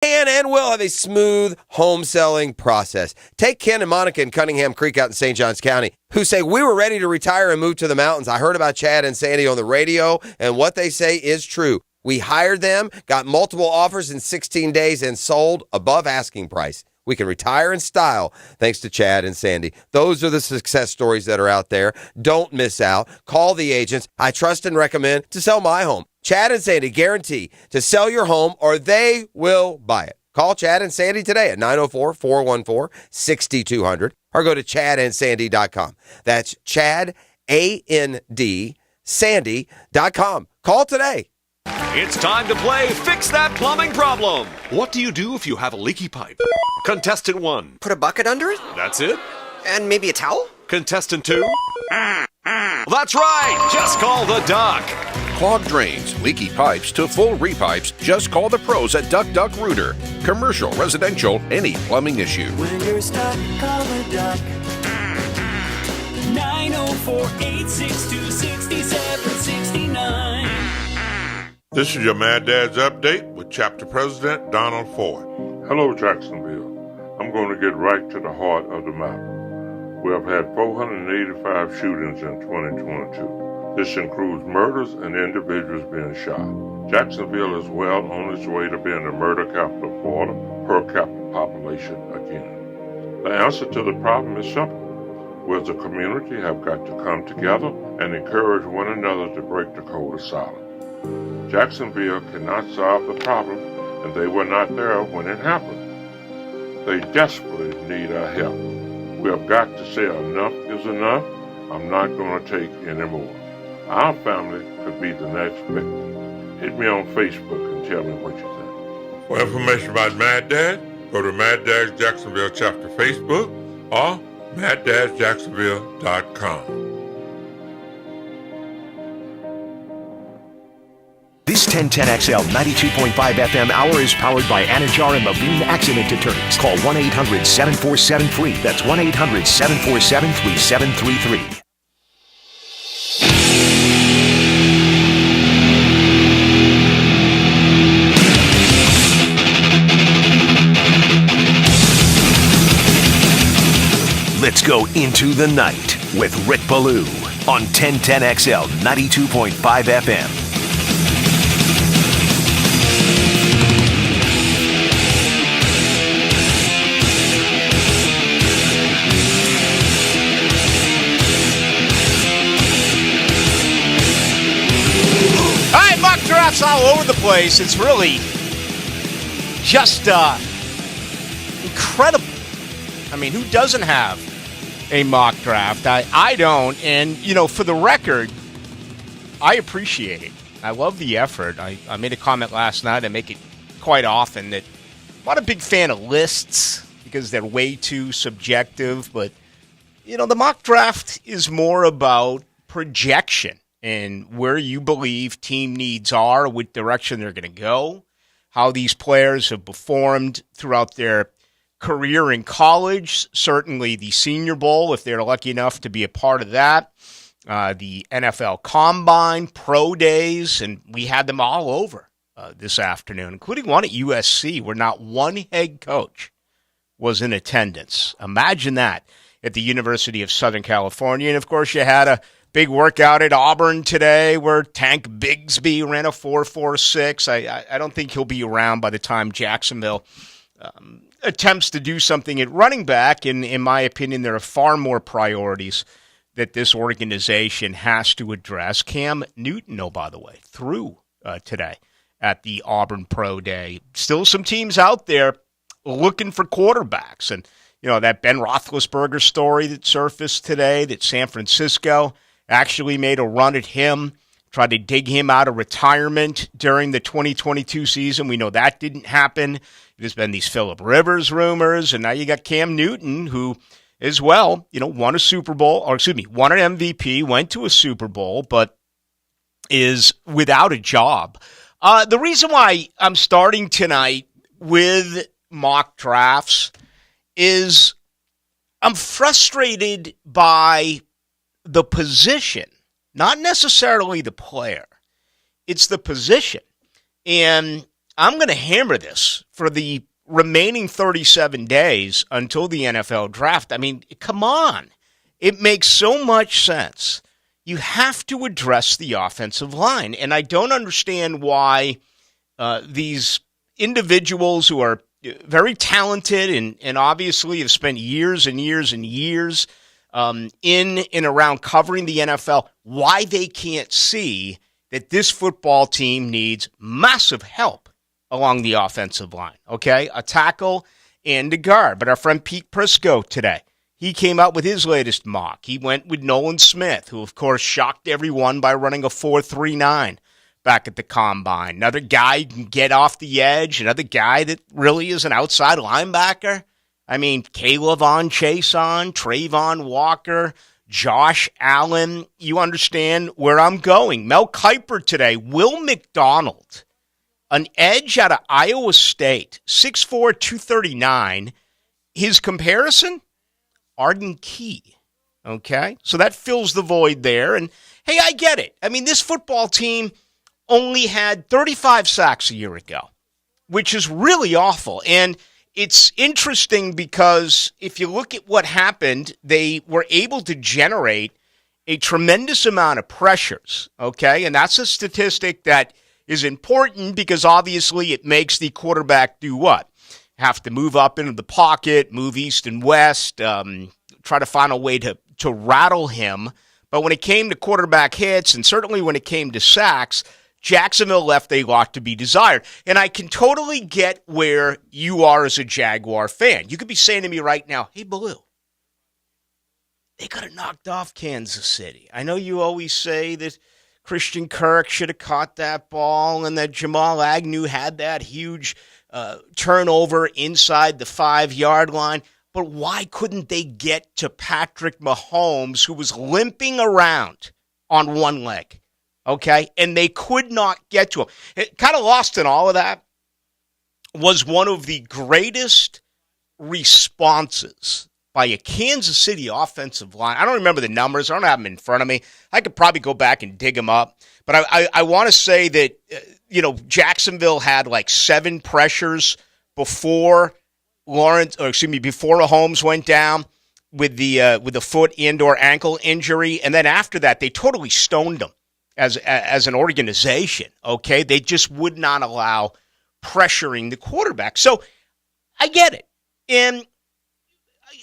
can and will have a smooth home selling process. Take Ken and Monica in Cunningham Creek out in St. Johns County, who say, we were ready to retire and move to the mountains. I heard about Chad and Sandy on the radio, and what they say is true. We hired them, got multiple offers in 16 days, and sold above asking price. We can retire in style thanks to Chad and Sandy. Those are the success stories that are out there. Don't miss out. Call the agents I trust and recommend to sell my home. Chad and Sandy guarantee to sell your home or they will buy it. Call Chad and Sandy today at 904-414-6200 or go to chadandsandy.com. That's Chad, A-N-D, Sandy.com. Call today. It's time to play Fix That Plumbing Problem. What do you do if you have a leaky pipe? Contestant 1. Put a bucket under it? That's it? And maybe a towel? Contestant 2. That's right! Just call the duck. Clogged drains, leaky pipes to full repipes, just call the pros at Duck Duck Rooter. Commercial, residential, any plumbing issue. When you're stuck, call the duck. 904-862-6769. This is your Mad Dad's Update with Chapter President Donald Ford. Hello, Jacksonville. I'm going to get right to the heart of the matter. We have had 485 shootings in 2022. This includes murders and individuals being shot. Jacksonville is well on its way to being the murder capital of Florida, per capita population again. The answer to the problem is simple. We as a community have got to come together and encourage one another to break the code of silence. Jacksonville cannot solve the problem, and they were not there when it happened. They desperately need our help. We have got to say enough is enough. I'm not going to take any more. Our family could be the next victim. Hit me on Facebook and tell me what you think. For information about Mad Dad, go to Mad Dad's Jacksonville Chapter Facebook or MadDad'sJacksonville.com. This 1010XL 92.5 FM hour is powered by Anajar and Levine Accident Attorneys. Call 1-800-747-FREE. That's 1-800-747-3733. Let's go into the night with Rick Ballou on 1010XL 92.5 FM. Drafts all over the place. It's really just incredible. I mean, who doesn't have a mock draft? I don't. And, you know, for the record, I appreciate it. I love the effort. I made a comment last night. I make it quite often that I'm not a big fan of lists because they're way too subjective. But, you know, the mock draft is more about projection and where you believe team needs are, what direction they're going to go, how these players have performed throughout their career in college, certainly the Senior Bowl, if they're lucky enough to be a part of that, the NFL Combine, Pro Days, and we had them all over this afternoon, including one at USC where not one head coach was in attendance. Imagine that at the University of Southern California. And, of course, you had a big workout at Auburn today where Tank Bigsby ran a 4.46. I don't think he'll be around by the time Jacksonville attempts to do something at running back. And in my opinion, there are far more priorities that this organization has to address. Cam Newton, oh, by the way, threw today at the Auburn Pro Day. Still some teams out there looking for quarterbacks. And, you know, that Ben Roethlisberger story that surfaced today that San Francisco actually made a run at him, tried to dig him out of retirement during the 2022 season. We know that didn't happen. There's been these Phillip Rivers rumors, and now you got Cam Newton, who as well, you know, won an MVP, went to a Super Bowl, but is without a job. The reason why I'm starting tonight with mock drafts is I'm frustrated by the position, not necessarily the player. It's the position. And I'm going to hammer this for the remaining 37 days until the NFL draft. I mean, come on. It makes so much sense. You have to address the offensive line. And I don't understand why these individuals who are very talented and obviously have spent years and years and years in and around covering the NFL, why they can't see that this football team needs massive help along the offensive line, okay? A tackle and a guard. But our friend Pete Prisco today, he came out with his latest mock. He went with Nolan Smith, who, of course, shocked everyone by running a 4.39 back at the Combine. Another guy who can get off the edge, another guy that really is an outside linebacker. I mean, Kayvon Chason, Trayvon Walker, Josh Allen. You understand where I'm going. Mel Kiper today, Will McDonald, an edge out of Iowa State, 6'4", 239. His comparison, Arden Key. Okay? So that fills the void there. And, hey, I get it. I mean, this football team only had 35 sacks a year ago, which is really awful. And it's interesting because if you look at what happened, they were able to generate a tremendous amount of pressures, okay? And that's a statistic that is important because obviously it makes the quarterback do what? Have to move up into the pocket, move east and west, try to find a way to rattle him. But when it came to quarterback hits, and certainly when it came to sacks, Jacksonville left a lot to be desired. And I can totally get where you are as a Jaguar fan. You could be saying to me right now, hey, Ballou, they could have knocked off Kansas City. I know you always say that Christian Kirk should have caught that ball and that Jamal Agnew had that huge turnover inside the 5-yard line. But why couldn't they get to Patrick Mahomes, who was limping around on one leg? Okay? And they could not get to him. It kind of lost in all of that was one of the greatest responses by a Kansas City offensive line. I don't remember the numbers. I don't have them in front of me. I could probably go back and dig them up. But I want to say that, Jacksonville had like 7 pressures before before Mahomes went down with the foot and or ankle injury. And then after that, they totally stoned them as an organization, okay? They just would not allow pressuring the quarterback. So I get it. And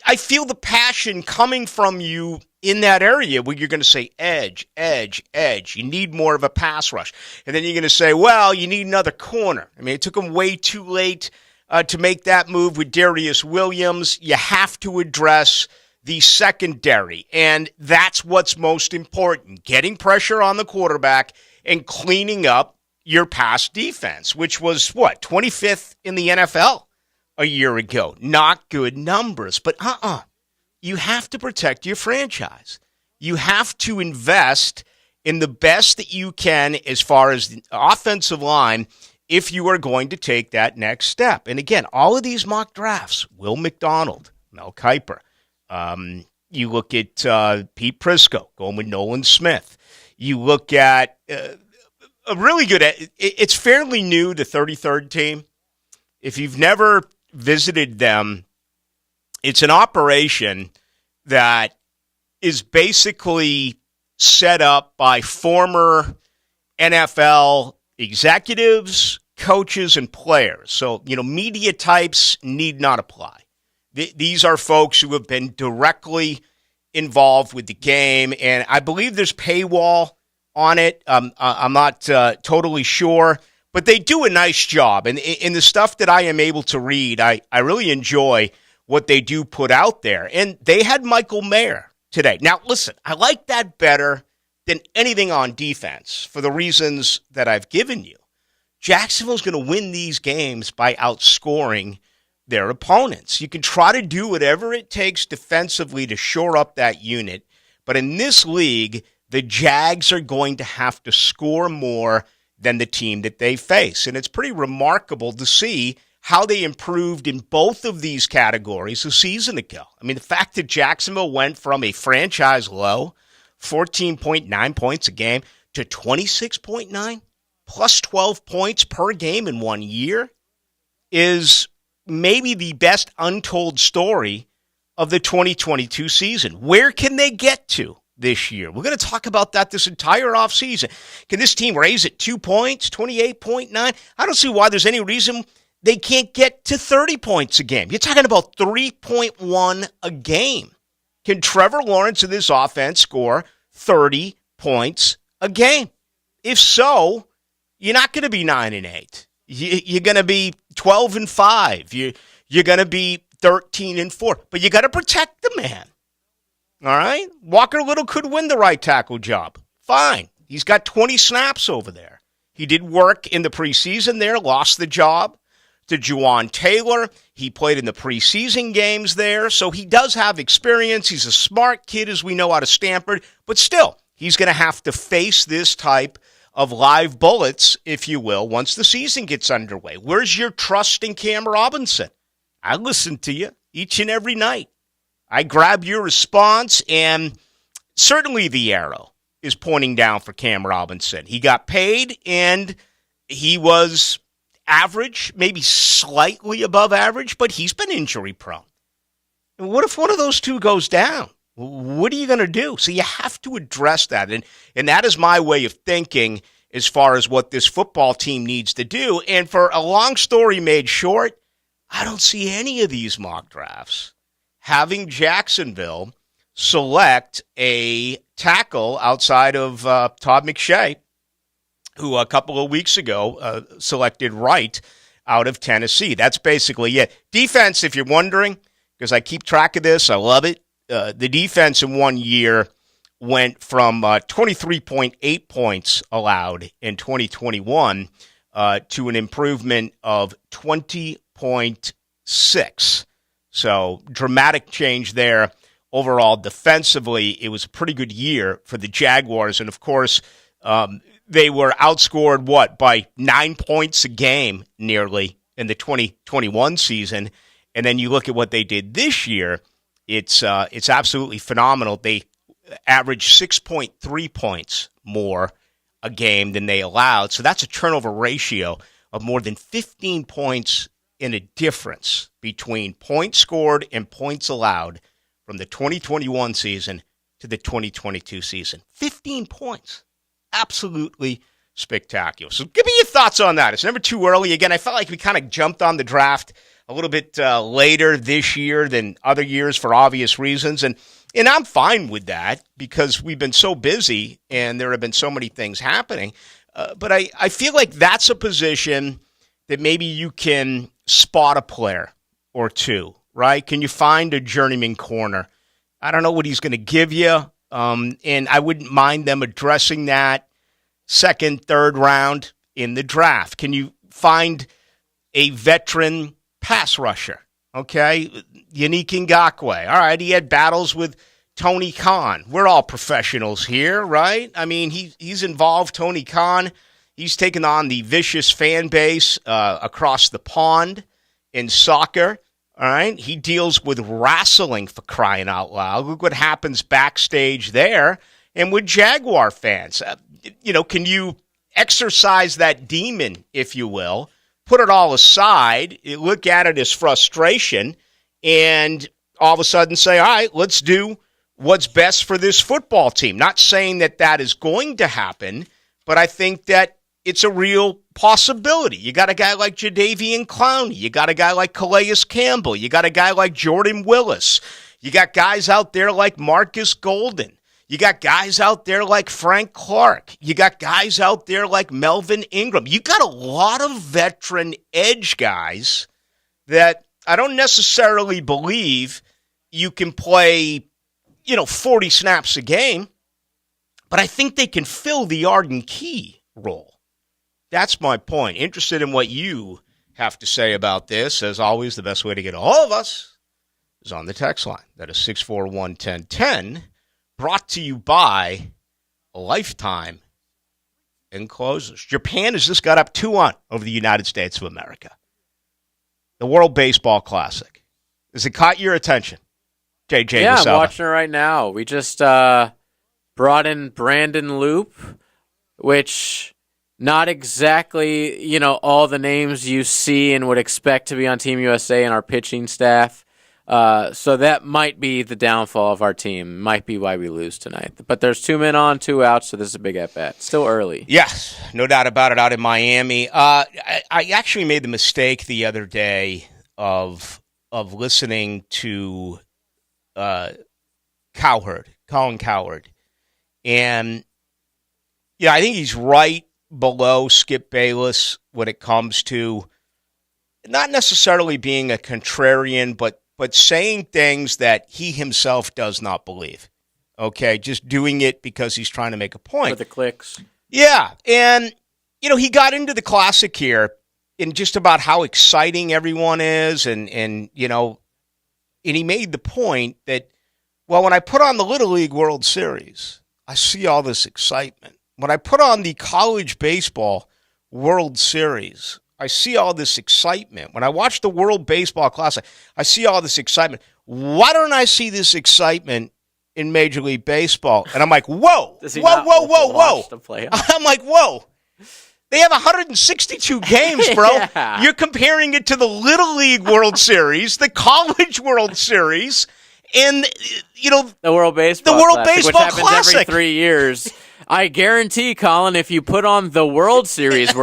I feel the passion coming from you in that area where you're going to say edge, edge, edge. You need more of a pass rush. And then you're going to say, well, you need another corner. I mean, it took them way too late to make that move with Darius Williams. You have to address the secondary, and that's what's most important, getting pressure on the quarterback and cleaning up your pass defense, which was, 25th in the NFL a year ago. Not good numbers, but you have to protect your franchise. You have to invest in the best that you can as far as the offensive line if you are going to take that next step. And again, all of these mock drafts, Will McDonald, Mel Kiper, you look at Pete Prisco going with Nolan Smith. You look at a really good, it's fairly new, the 33rd team. If you've never visited them, it's an operation that is basically set up by former NFL executives, coaches, and players. So, media types need not apply. These are folks who have been directly involved with the game, and I believe there's paywall on it. I'm not totally sure, but they do a nice job. And in the stuff that I am able to read, I really enjoy what they do put out there. And they had Michael Mayer today. Now, listen, I like that better than anything on defense for the reasons that I've given you. Jacksonville's going to win these games by outscoring their opponents. You can try to do whatever it takes defensively to shore up that unit, but in this league, the Jags are going to have to score more than the team that they face. And it's pretty remarkable to see how they improved in both of these categories a season ago. I mean, the fact that Jacksonville went from a franchise low, 14.9 points a game, to 26.9 plus 12 points per game in 1 year is maybe the best untold story of the 2022 season. Where can they get to this year? We're going to talk about that this entire offseason. Can this team raise it 2 points, 28.9? I don't see why there's any reason they can't get to 30 points a game. You're talking about 3.1 a game. Can Trevor Lawrence and this offense score 30 points a game? If so, you're not going to be 9-8. You're going to be 12-5. You're going to be 13-4. But you got to protect the man. All right? Walker Little could win the right tackle job. Fine. He's got 20 snaps over there. He did work in the preseason there, lost the job to Juwan Taylor. He played in the preseason games there, so he does have experience. He's a smart kid, as we know, out of Stanford. But still, he's going to have to face this type of live bullets, if you will, once the season gets underway. Where's your trust in Cam Robinson? I listen to you each and every night. I grab your response, and certainly the arrow is pointing down for Cam Robinson. He got paid, and he was average, maybe slightly above average, but he's been injury prone. And what if one of those two goes down? What are you going to do? So you have to address that. And that is my way of thinking as far as what this football team needs to do. And for a long story made short, I don't see any of these mock drafts having Jacksonville select a tackle outside of Todd McShay, who a couple of weeks ago selected right out of Tennessee. That's basically it. Defense, if you're wondering, because I keep track of this, I love it. The defense in 1 year went from 23.8 points allowed in 2021 to an improvement of 20.6. So dramatic change there. Overall, defensively, it was a pretty good year for the Jaguars. And, of course, they were outscored, by 9 points a game nearly in the 2021 season. And then you look at what they did this year, it's absolutely phenomenal. They averaged 6.3 points more a game than they allowed. So that's a turnover ratio of more than 15 points in a difference between points scored and points allowed from the 2021 season to the 2022 season. 15 points. Absolutely spectacular. So give me your thoughts on that. It's never too early. Again, I felt like we kind of jumped on the draft a little bit later this year than other years for obvious reasons. And I'm fine with that because we've been so busy and there have been so many things happening. But I feel like that's a position that maybe you can spot a player or two, right? Can you find a journeyman corner? I don't know what he's going to give you, and I wouldn't mind them addressing that second, third round in the draft. Can you find a veteran pass rusher? Okay, Yannick Ngakoue. All right, he had battles with Tony Khan. We're all professionals here, right? I mean, he's involved, Tony Khan. He's taken on the vicious fan base across the pond in soccer. All right, he deals with wrestling, for crying out loud. Look what happens backstage there. And with Jaguar fans, can you exercise that demon, if you will, put it all aside, look at it as frustration, and all of a sudden say, all right, let's do what's best for this football team. Not saying that that is going to happen, but I think that it's a real possibility. You got a guy like Jadeveon Clowney. You got a guy like Calais Campbell. You got a guy like Jordan Willis. You got guys out there like Marcus Golden. You got guys out there like Frank Clark. You got guys out there like Melvin Ingram. You got a lot of veteran edge guys that I don't necessarily believe you can play, 40 snaps a game, but I think they can fill the Arden Key role. That's my point. Interested in what you have to say about this. As always, the best way to get a hold of us is on the text line. That is 641-1010, brought to you by Lifetime Enclosures. Japan has just got up 2-1 over the United States of America. The World Baseball Classic. Has it caught your attention, JJ? Yeah, Wasava? I'm watching it right now. We just brought in Brandon Loop, which Not exactly, all the names you see and would expect to be on Team USA and our pitching staff. So that might be the downfall of our team. Might be why we lose tonight. But there's 2 men on, 2 out, so this is a big at-bat. Still early. Yes, no doubt about it out in Miami. I actually made the mistake the other day of listening to Colin Cowherd. And, I think he's right below Skip Bayless when it comes to not necessarily being a contrarian, but saying things that he himself does not believe. Okay, just doing it because he's trying to make a point. For the clicks. Yeah, and, he got into the classic here in just about how exciting everyone is, and he made the point that, well, when I put on the Little League World Series, I see all this excitement. When I put on the College Baseball World Series, I see all this excitement. When I watch the World Baseball Classic, I see all this excitement. Why don't I see this excitement in Major League Baseball? And I'm like, whoa. I'm like, whoa. They have 162 games, bro. Yeah. You're comparing it to the Little League World Series, the College World Series, and, the World Baseball Classic, which happens every 3 years. I guarantee, Colin, if you put on the World Series,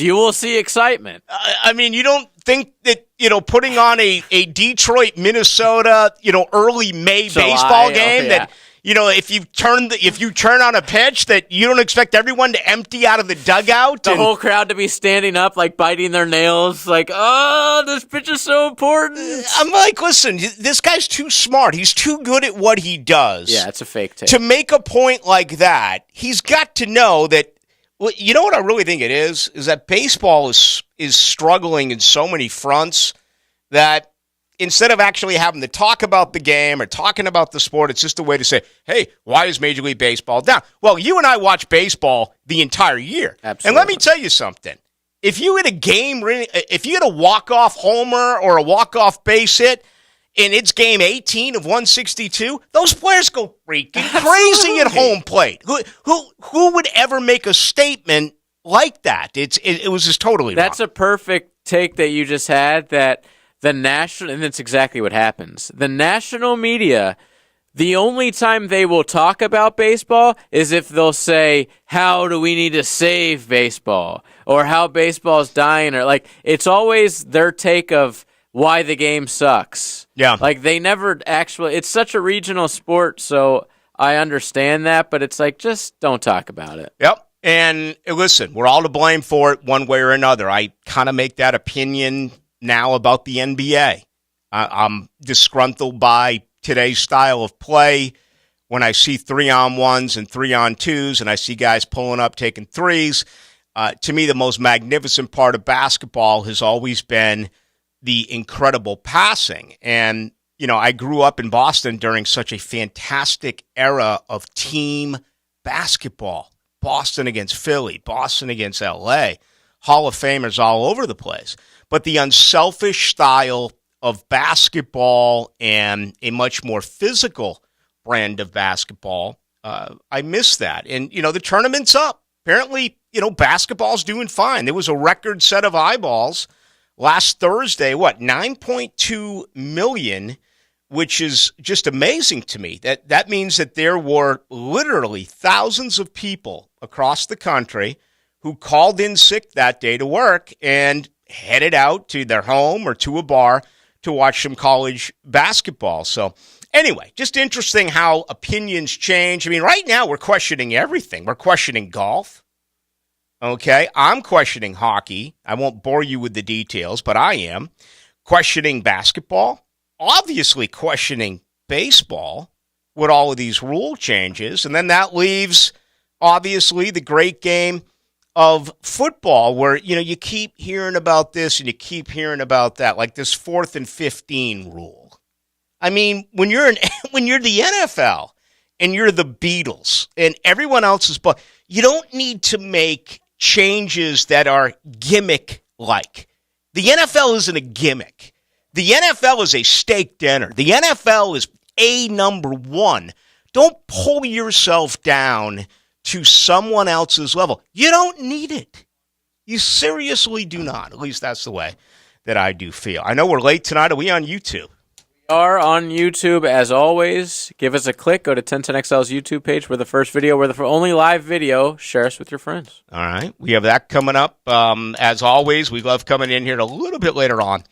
you will see excitement. I mean, you don't think that, putting on a Detroit, Minnesota, early May July, baseball game yeah. that, if you turn on a pitch that you don't expect everyone to empty out of the dugout. The whole crowd to be standing up, like biting their nails, like, oh, this pitch is so important. I'm like, listen, this guy's too smart. He's too good at what he does. Yeah, it's a fake take. To make a point like that, he's got to know that, well, you know what I really think it is that baseball is struggling in so many fronts that instead of actually having to talk about the game or talking about the sport, it's just a way to say, hey, why is Major League Baseball down? Well, you and I watch baseball the entire year. Absolutely. And let me tell you something. If you had a walk-off homer or a walk-off base hit, and it's game 18 of 162, those players go freaking crazy at home plate. Who would ever make a statement like that? It was just totally wrong. That's a perfect take that you just had, that and that's exactly what happens. The national media, the only time they will talk about baseball is if they'll say, how do we need to save baseball? Or how baseball's dying? Or it's always their take of why the game sucks. Yeah. They never actually, it's such a regional sport, so I understand that, but it's just don't talk about it. Yep. And listen, we're all to blame for it one way or another. I kind of make that opinion now about the NBA. I'm disgruntled by today's style of play when I see 3-on-1s and 3-on-2s and I see guys pulling up, taking threes. To me, the most magnificent part of basketball has always been the incredible passing. And, I grew up in Boston during such a fantastic era of team basketball. Boston against Philly, Boston against LA, Hall of Famers all over the place. But the unselfish style of basketball and a much more physical brand of basketball, I miss that. And, the tournament's up. Apparently, basketball's doing fine. There was a record set of eyeballs last Thursday, 9.2 million, which is just amazing to me. That means that there were literally thousands of people across the country who called in sick that day to work and headed out to their home or to a bar to watch some college basketball. So anyway, just interesting how opinions change. I mean, right now we're questioning everything. We're questioning golf. Okay, I'm questioning hockey. I won't bore you with the details, but I am. Questioning basketball. Obviously questioning baseball with all of these rule changes. And then that leaves, obviously, the great game of football where, you keep hearing about this and you keep hearing about that, like this 4th and 15 rule. I mean, when you're the NFL and you're the Beatles and everyone else is, but you don't need to make changes that are gimmick-like. The NFL isn't a gimmick. The NFL is a steak dinner. The NFL is number one. Don't pull yourself down to someone else's level. You don't need it. You seriously do not. At least that's the way that I do feel. I know we're late tonight. Are we on YouTube? We are on YouTube as always. Give us a click. Go to 1010XL's YouTube page. We're the first video. We're the only live video. Share us with your friends. All right. We have that coming up. As always, we love coming in here a little bit later on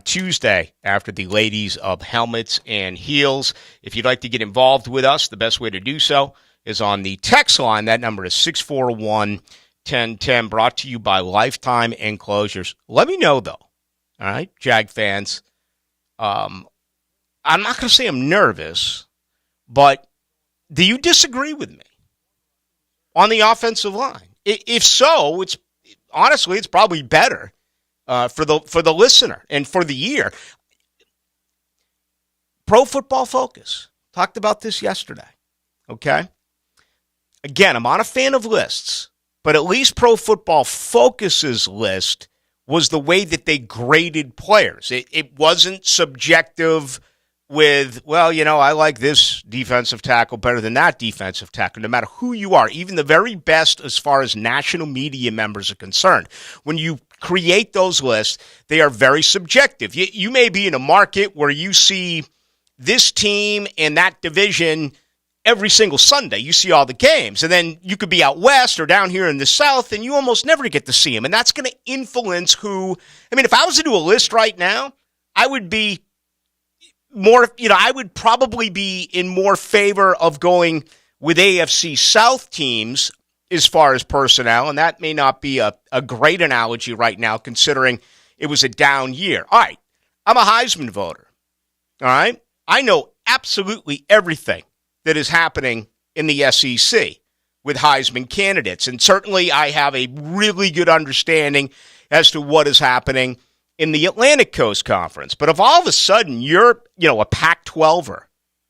Tuesday after the ladies of helmets and heels. If you'd like to get involved with us, the best way to do so is on the text line. That number is 641-1010, brought to you by Lifetime Enclosures. Let me know, though, all right, Jag fans. I'm not going to say I'm nervous, but do you disagree with me on the offensive line? If so, it's probably better for the listener and for the ear. Pro Football Focus talked about this yesterday, okay? Again, I'm not a fan of lists, but at least Pro Football Focus's list was the way that they graded players. It wasn't subjective with, well, I like this defensive tackle better than that defensive tackle, no matter who you are, even the very best as far as national media members are concerned. When you create those lists, they are very subjective. You may be in a market where you see this team and that division every single Sunday. You see all the games. And then you could be out west or down here in the south, and you almost never get to see them. And that's going to influence who. If I was to do a list right now, I would be more, I would probably be in more favor of going with AFC South teams as far as personnel. And that may not be a great analogy right now, considering it was a down year. All right. I'm a Heisman voter. All right. I know absolutely everything that is happening in the SEC with Heisman candidates. And certainly I have a really good understanding as to what is happening in the Atlantic Coast Conference. But if all of a sudden you're, a Pac-12er,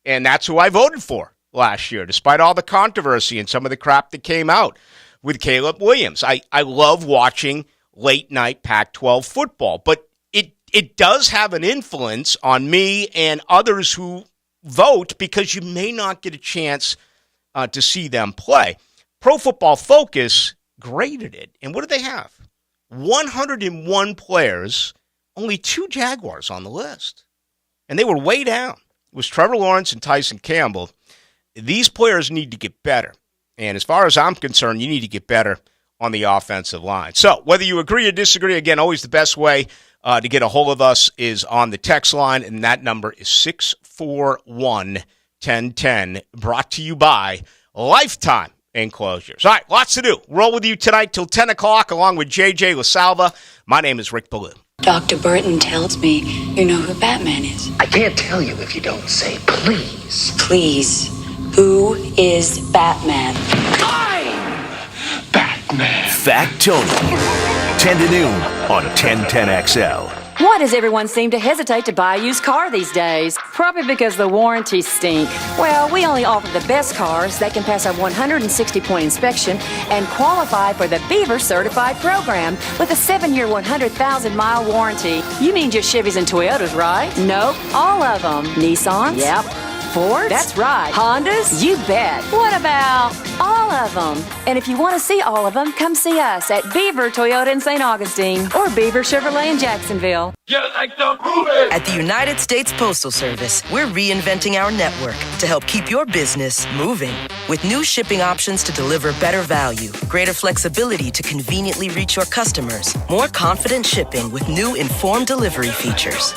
and that's who I voted for last year, despite all the controversy and some of the crap that came out with Caleb Williams. I love watching late-night Pac-12 football, but it does have an influence on me and others who vote, because you may not get a chance to see them play. Pro Football Focus graded it, and what did they have? 101 players, only 2 Jaguars on the list. And they were way down. It was Trevor Lawrence and Tyson Campbell. These players need to get better. And as far as I'm concerned, you need to get better on the offensive line. So whether you agree or disagree, again, always the best way to get a hold of us is on the text line, and that number is 641-1010, brought to you by Lifetime Enclosures. All right, lots to do. Roll with you tonight till 10 o'clock along with JJ LaSalva. My name is Rick Ballou. Dr. Burton tells me you know who Batman is. I can't tell you if you don't say please. Please, who is Batman? I'm Batman. Fact Tony. 10 to noon on 1010XL. Why does everyone seem to hesitate to buy a used car these days? Probably because the warranties stink. Well, we only offer the best cars that can pass our 160-point inspection and qualify for the Beaver Certified program with a 7-year, 100,000-mile warranty. You mean just Chevys and Toyotas, right? Nope, all of them. Nissans? Yep. Fords? That's right. Hondas? You bet. What about all of them? And if you want to see all of them, come see us at Beaver Toyota in St. Augustine or Beaver Chevrolet in Jacksonville. At the United States Postal Service, we're reinventing our network to help keep your business moving. With new shipping options to deliver better value, greater flexibility to conveniently reach your customers, more confident shipping with new informed delivery features,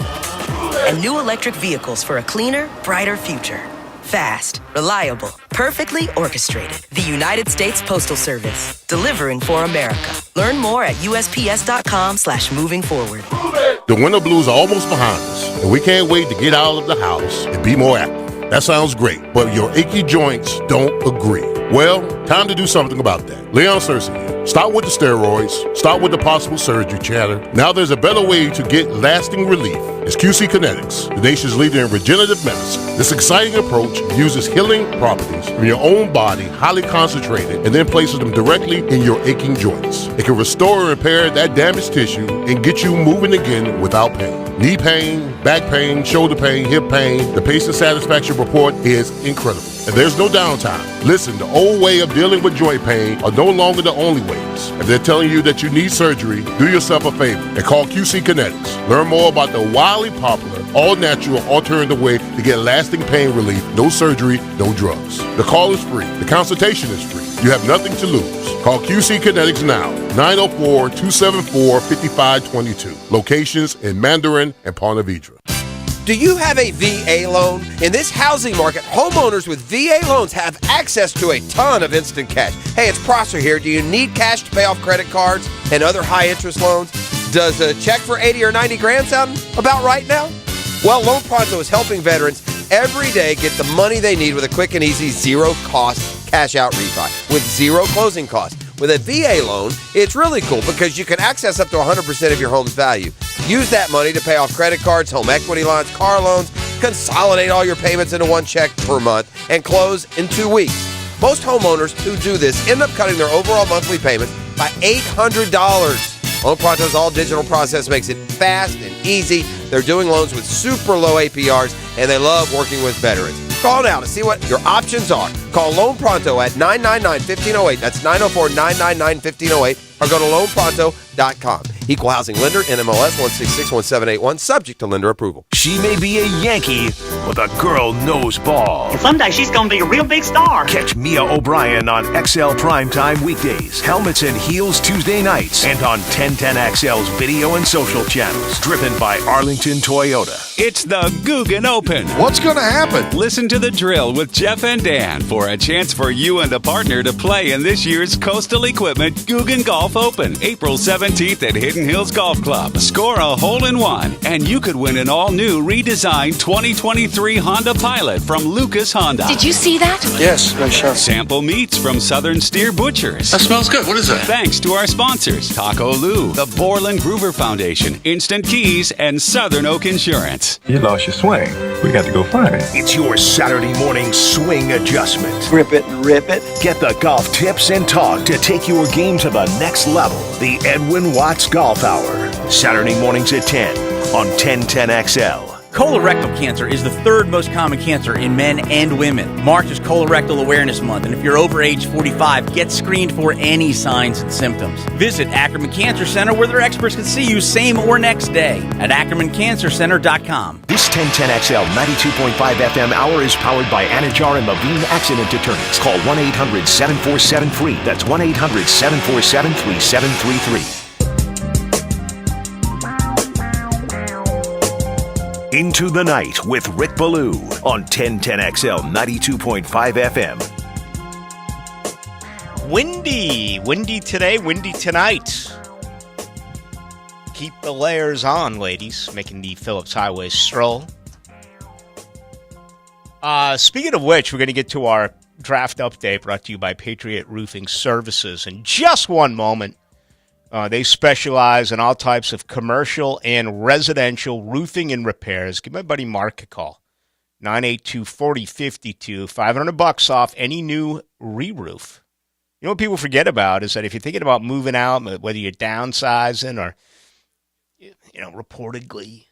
and new electric vehicles for a cleaner, brighter future. Fast, reliable, perfectly orchestrated. The United States Postal Service, delivering for America. Learn more at USPS.com/moving forward. The winter blues are almost behind us, and we can't wait to get out of the house and be more active. That sounds great, but your achy joints don't agree. Well, time to do something about that. Leon Searcy here. Start with the steroids. Start with the possible surgery chatter. Now there's a better way to get lasting relief. It's QC Kinetics, the nation's leader in regenerative medicine. This exciting approach uses healing properties from your own body, highly concentrated, and then places them directly in your aching joints. It can restore and repair that damaged tissue and get you moving again without pain. Knee pain, back pain, shoulder pain, hip pain, the patient satisfaction report is incredible. And there's no downtime. Listen, the old way of dealing with joint pain are no longer the only ways. If they're telling you that you need surgery, do yourself a favor and call QC Kinetics. Learn more about the wildly popular, all-natural alternative way to get lasting pain relief. No surgery, no drugs. The call is free. The consultation is free. You have nothing to lose. Call QC Kinetics now. 904-274-5522. Locations in Mandarin and Ponte Vedra. Do you have a VA loan? In this housing market, homeowners with VA loans have access to a ton of instant cash. Hey, it's Prosser here. Do you need cash to pay off credit cards and other high-interest loans? Does a check for 80 or 90 grand sound about right now? Well, Loan Pronto is helping veterans every day get the money they need with a quick and easy zero-cost cash-out refi with zero closing costs. With a VA loan, it's really cool because you can access up to 100% of your home's value. Use that money to pay off credit cards, home equity lines, car loans, consolidate all your payments into one check per month, and close in 2 weeks. Most homeowners who do this end up cutting their overall monthly payments by $800. Loan Pronto's all-digital process makes it fast and easy. They're doing loans with super low APRs, and they love working with veterans. Call now to see what your options are. Call Loan Pronto at 999-1508. That's 904-999-1508. Or go to loanpronto.com. Equal housing lender, NMLS 1661781, subject to lender approval. She may be a Yankee, but the girl knows ball. Someday she's going to be a real big star. Catch Mia O'Brien on XL Primetime weekdays, Helmets and Heels Tuesday nights, and on 1010XL's video and social channels. Driven by Arlington Toyota. It's the Guggen Open. What's going to happen? Listen to The Drill with Jeff and Dan for a chance for you and a partner to play in this year's Coastal Equipment Guggen Golf Open, April 17th at Hidden Hills Golf Club. Score a hole-in-one, and you could win an all-new redesigned 2023 Honda Pilot from Lucas Honda. Did you see that? Yes, nice shot. Sample meats from Southern Steer Butchers. That smells good. What is that? Thanks to our sponsors, Taco Lou, the Borland Groover Foundation, Instant Keys, and Southern Oak Insurance. You lost your swing. We got to go find it. It's your Saturday morning swing adjustment. Grip it and rip it. Get the golf tips and talk to take your game to the next level. The Edwin Watts Golf Hour. Saturday mornings at 10 on 1010XL. Colorectal cancer is the third most common cancer in men and women. March is Colorectal Awareness Month, and if you're over age 45, get screened for any signs and symptoms. Visit Ackerman Cancer Center, where their experts can see you same or next day at AckermanCancerCenter.com. This 1010XL 92.5 FM hour is powered by Anajar and Levine Accident Attorneys. Call 1-800-747-FREE. That's 1-800-747-3733. Into the Night with Rick Ballou on 1010XL 92.5 FM. Windy today, windy tonight. Keep the layers on, ladies, making the Phillips Highway stroll. Speaking of which, we're going to get to our draft update brought to you by Patriot Roofing Services in just one moment. They specialize in all types of commercial and residential roofing and repairs. Give my buddy Mark a call. 982-4052. $500 off any new re-roof. You know what people forget about is that if you're thinking about moving out, whether you're downsizing or, reportedly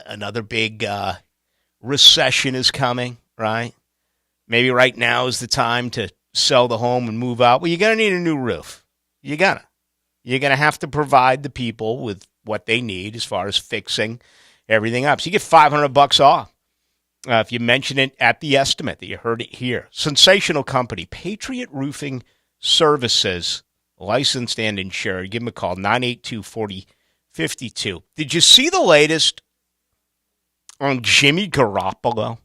another big recession is coming, right? Maybe right now is the time to sell the home and move out. Well, you're going to need a new roof. You're going to have to provide the people with what they need as far as fixing everything up. So you get $500 off if you mention it at the estimate that you heard it here. Sensational company, Patriot Roofing Services, licensed and insured. Give them a call, 982-4052. Did you see the latest on Jimmy Garoppolo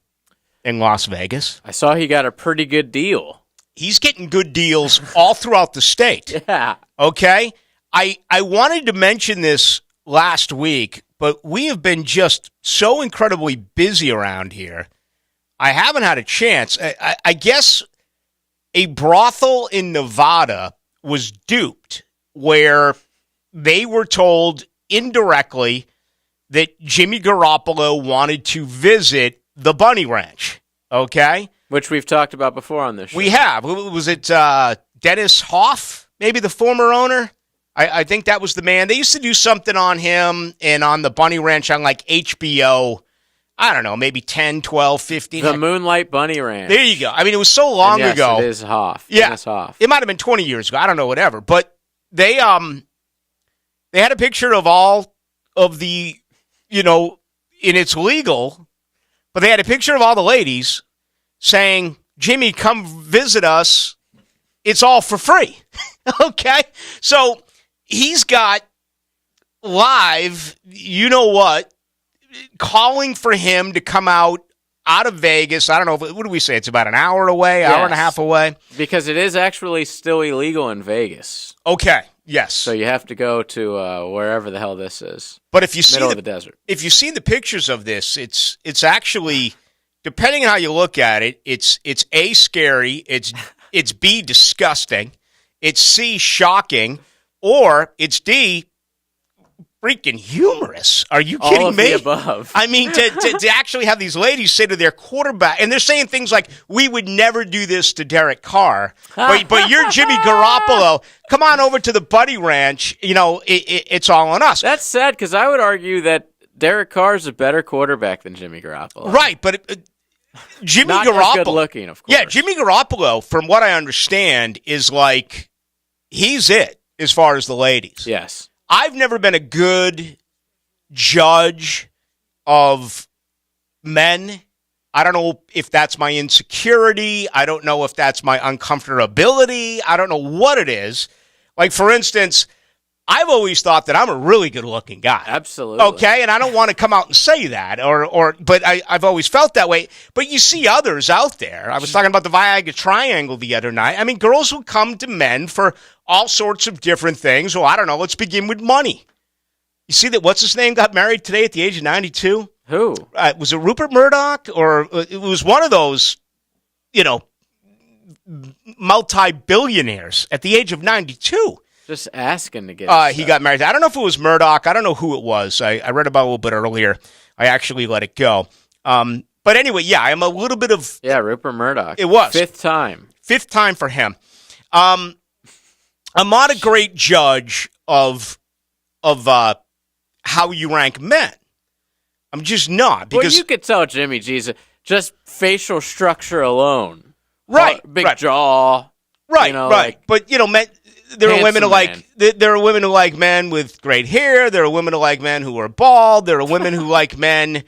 in Las Vegas? I saw he got a pretty good deal. He's getting good deals all throughout the state. Yeah. Okay? I wanted to mention this last week, but we have been just so incredibly busy around here. I haven't had a chance. I guess a brothel in Nevada was duped where they were told indirectly that Jimmy Garoppolo wanted to visit the Bunny Ranch. Okay? Which we've talked about before on this show. We have. Was it Dennis Hoff, maybe the former owner? I think that was the man. They used to do something on him and on the Bunny Ranch on like HBO. I don't know, maybe 10, 12, 15. The Moonlight Bunny Ranch. There you go. I mean, it was so long and yes, ago. It is Hoff. Yeah. Dennis Hoff. It might have been 20 years ago. I don't know, whatever. But they had a picture of all of the, and it's legal, but they had a picture of all the ladies saying, Jimmy, come visit us. It's all for free. Okay? So he's got live, calling for him to come out of Vegas. I don't know. What do we say? It's about an hour away, hour and a half away? Because it is actually still illegal in Vegas. Okay. Yes. So you have to go to wherever the hell this is. But if you see middle of the desert. If you see the pictures of this, it's actually, depending on how you look at it, it's A, scary, it's B, disgusting, it's C, shocking, or it's D, freaking humorous. Are you kidding All of me? the above. I mean, to actually have these ladies say to their quarterback, and they're saying things like, we would never do this to Derek Carr, but you're Jimmy Garoppolo. Come on over to the Bunny Ranch. It's all on us. That's sad because I would argue that Derek Carr is a better quarterback than Jimmy Garoppolo. Right, but Jimmy Not Garoppolo. as good looking, of course. Yeah, Jimmy Garoppolo, from what I understand, is like, he's it as far as the ladies. Yes. I've never been a good judge of men. I don't know if that's my insecurity. I don't know if that's my uncomfortability. I don't know what it is. Like, for instance, I've always thought that I'm a really good-looking guy. Absolutely. Okay, and I don't want to come out and say that, but I've always felt that way. But you see others out there. I was talking about the Viagra Triangle the other night. I mean, girls will come to men for all sorts of different things. Well, I don't know. Let's begin with money. You see that what's his name got married today at the age of 92? Who? Was it Rupert Murdoch? Or it was one of those, multi-billionaires at the age of 92. Just asking to get he got married. I don't know if it was Murdoch. I don't know who it was. I read about it a little bit earlier. I actually let it go. But anyway, yeah, I'm a little bit of... Yeah, Rupert Murdoch. It was. Fifth time for him. I'm not a great judge of how you rank men. I'm just not. Because well, you could tell Jimmy G's just facial structure alone. Right. Big jaw. Right, right. But, men... There are women who like men with great hair. There are women who like men who are bald. There are women who like men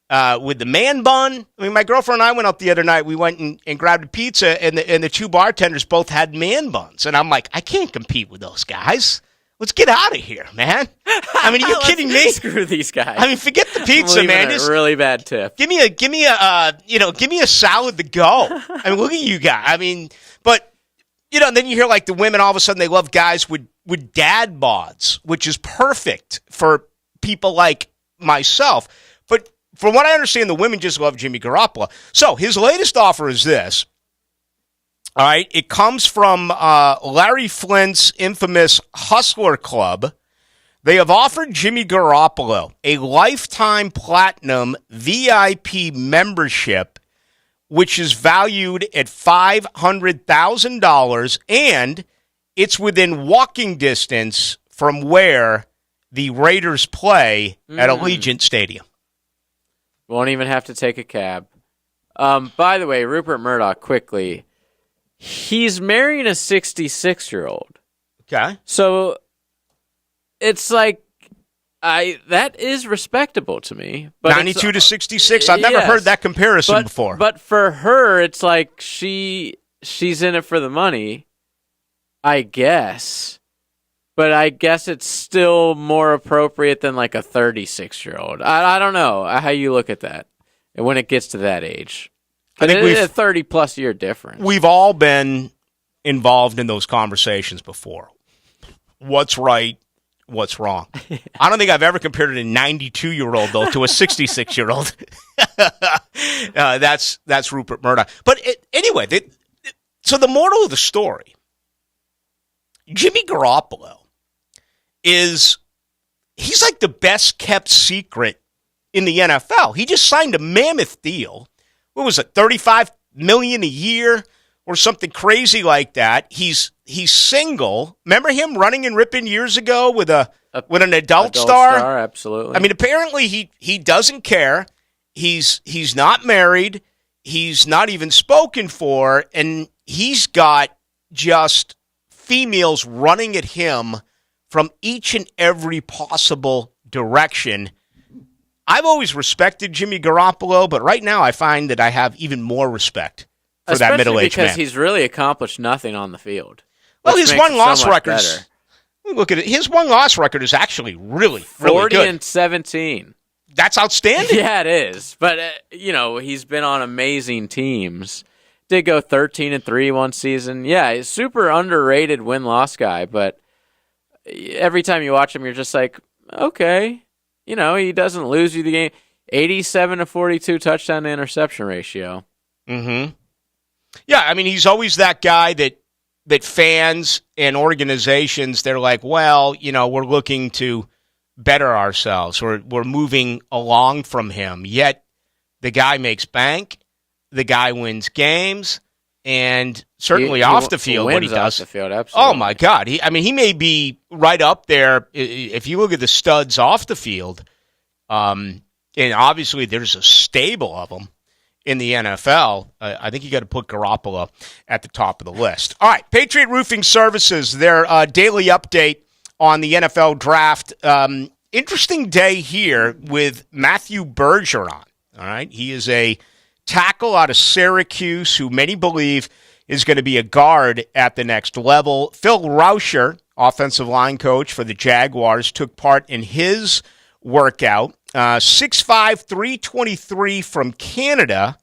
with the man bun. I mean, my girlfriend and I went up the other night. We went and grabbed a pizza, and the two bartenders both had man buns. And I'm like, I can't compete with those guys. Let's get out of here, man. I mean, are you kidding me? Screw these guys. I mean, forget the pizza, man. Just a really bad tip. Give me a salad to go. I mean, look at you guys. I mean, but. And then you hear like the women, all of a sudden they love guys with dad bods, which is perfect for people like myself. But from what I understand, the women just love Jimmy Garoppolo. So his latest offer is this. All right. It comes from Larry Flint's infamous Hustler Club. They have offered Jimmy Garoppolo a lifetime platinum VIP membership, which is valued at $500,000, and it's within walking distance from where the Raiders play at Allegiant Stadium. Won't even have to take a cab. By the way, Rupert Murdoch, quickly, he's marrying a 66-year-old. Okay. So it's like, that is respectable to me. But 92 to 66? I've never heard that comparison before. But for her, it's like she's in it for the money, I guess. But I guess it's still more appropriate than like a 36-year-old. I don't know how you look at that when it gets to that age. I think it's a 30-plus year difference. We've all been involved in those conversations before. What's right? What's wrong? I don't think I've ever compared a 92-year-old, though, to a 66-year-old. That's Rupert Murdoch. But anyway, so the moral of the story, Jimmy Garoppolo he's like the best-kept secret in the NFL. He just signed a mammoth deal. What was it, $35 million a year or something crazy like that. He's single. Remember him running and ripping years ago with an adult star? Absolutely. I mean, apparently he doesn't care. He's not married. He's not even spoken for, and he's got just females running at him from each and every possible direction. I've always respected Jimmy Garoppolo, but right now I find that I have even more respect for that middle-aged man. Because he's really accomplished nothing on the field. Well, his one-loss record. Look at it. His one-loss record is actually really, really good. 40-17. That's outstanding. Yeah, it is. But he's been on amazing teams. Did go 13-3 one season. Yeah, he's super underrated win-loss guy. But every time you watch him, you're just like, okay, he doesn't lose you the game. 87-42 touchdown to interception ratio. Mm-hmm. Yeah, I mean, he's always that guy that fans and organizations, they're like, well, we're looking to better ourselves. We're moving along from him. Yet the guy makes bank. The guy wins games. And certainly off the field, what he does. Off the field, absolutely. Oh, my God. He may be right up there. If you look at the studs off the field, and obviously there's a stable of them in the NFL, I think you got to put Garoppolo at the top of the list. All right, Patriot Roofing Services, their daily update on the NFL draft. Interesting day here with Matthew Bergeron. All right, he is a tackle out of Syracuse who many believe is going to be a guard at the next level. Phil Rauscher, offensive line coach for the Jaguars, took part in his workout. 6'5", 323 from Canada,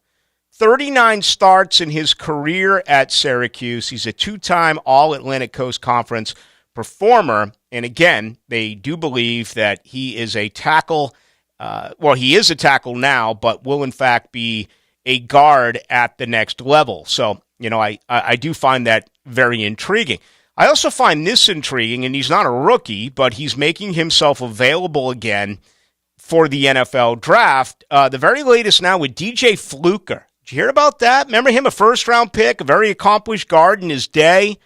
39 starts in his career at Syracuse. He's a two-time All-Atlantic Coast Conference performer. And again, they do believe that he is a tackle. He is a tackle now, but will in fact be a guard at the next level. So, I do find that very intriguing. I also find this intriguing, and he's not a rookie, but he's making himself available again for the NFL draft. The very latest now with DJ Fluker. Did you hear about that? Remember him, a first-round pick, a very accomplished guard in his day.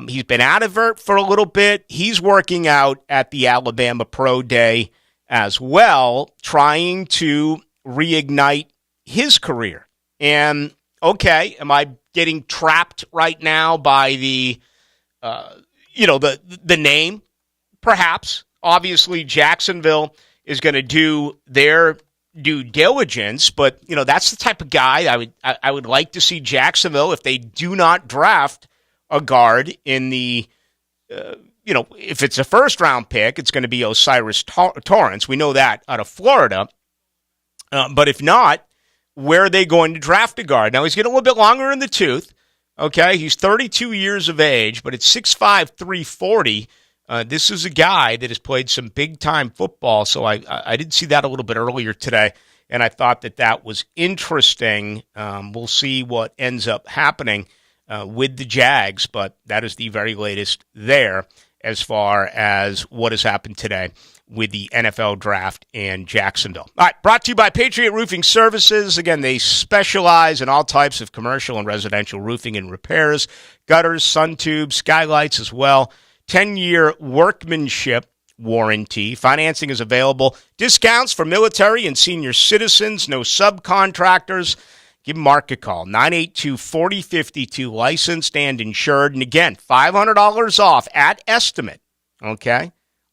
He's been out of it for a little bit. He's working out at the Alabama Pro Day as well, trying to reignite his career. And, okay, am I getting trapped right now by the name? Perhaps. Obviously, Jacksonville is going to do their due diligence, but that's the type of guy I would like to see Jacksonville, if they do not draft a guard in the if it's a first round pick, it's going to be Osiris Torrance. We know that out of Florida. But if not, where are they going to draft a guard? Now he's getting a little bit longer in the tooth. Okay, he's 32 years of age, but at 6'5", 340. This is a guy that has played some big-time football, so I did see that a little bit earlier today, and I thought that was interesting. We'll see what ends up happening with the Jags, but that is the very latest there as far as what has happened today with the NFL draft and Jacksonville. All right, brought to you by Patriot Roofing Services. Again, they specialize in all types of commercial and residential roofing and repairs, gutters, sun tubes, skylights as well. 10-year workmanship warranty. Financing is available. Discounts for military and senior citizens. No subcontractors. Give Mark a call. 982-4052. Licensed and insured. And again, $500 off at estimate. Okay?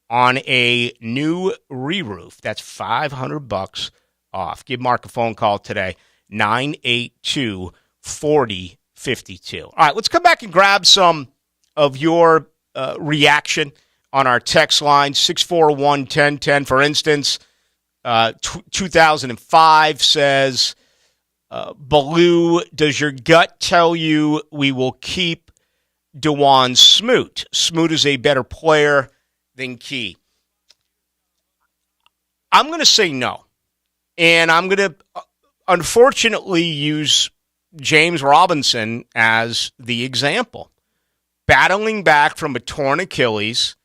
On a new re-roof. That's $500 off. Give Mark a phone call today. 982-4052. All right, let's come back and grab some of your reaction on our text line, 641-1010. For instance, 2005 says, Ballou, does your gut tell you we will keep DeJuan Smoot? Smoot is a better player than Key. I'm going to say no. And I'm going to, unfortunately, use James Robinson as the example. Battling back from a torn Achilles,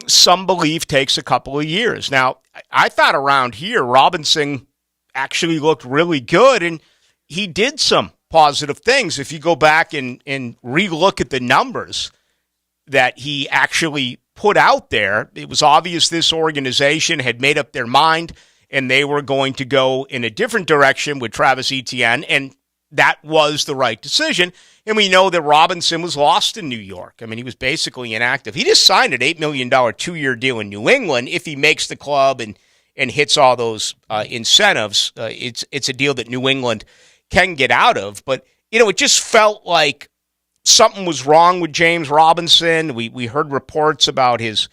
some believe takes a couple of years. Now, I thought around here Robinson actually looked really good, and he did some positive things. If you go back and re-look at the numbers that he actually put out there, it was obvious this organization had made up their mind and they were going to go in a different direction with Travis Etienne, and that was the right decision. And we know that Robinson was lost in New York. I mean, he was basically inactive. He just signed an $8 million 2-year deal in New England. If he makes the club and hits all those incentives, it's a deal that New England can get out of. But, it just felt like something was wrong with James Robinson. We heard reports about his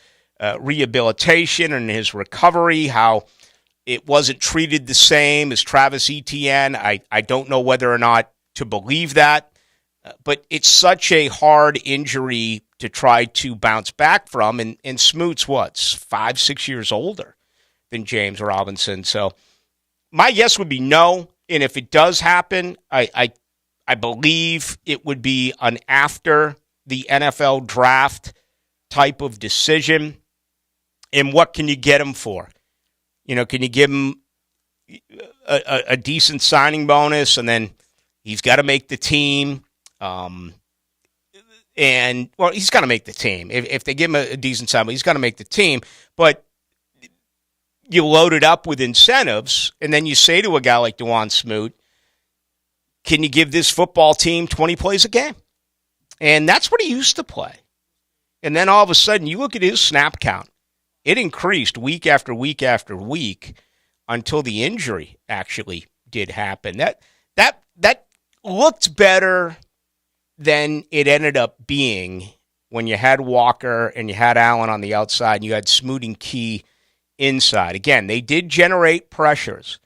rehabilitation and his recovery, how it wasn't treated the same as Travis Etienne. I don't know whether or not to believe that, but it's such a hard injury to try to bounce back from. And Smoot's 5-6 years older than James Robinson. So my guess would be no. And if it does happen, I believe it would be an after the NFL draft type of decision. And what can you get him for? Can you give him a decent signing bonus, and then he's got to make the team? He's got to make the team. If they give him a decent signing, he's got to make the team. But you load it up with incentives, and then you say to a guy like DeJuan Smoot, can you give this football team 20 plays a game? And that's what he used to play. And then all of a sudden, you look at his snap count. It increased week after week after week until the injury actually did happen. That looked better than it ended up being when you had Walker and you had Allen on the outside and you had Smoot and Key inside. Again, they did generate pressures,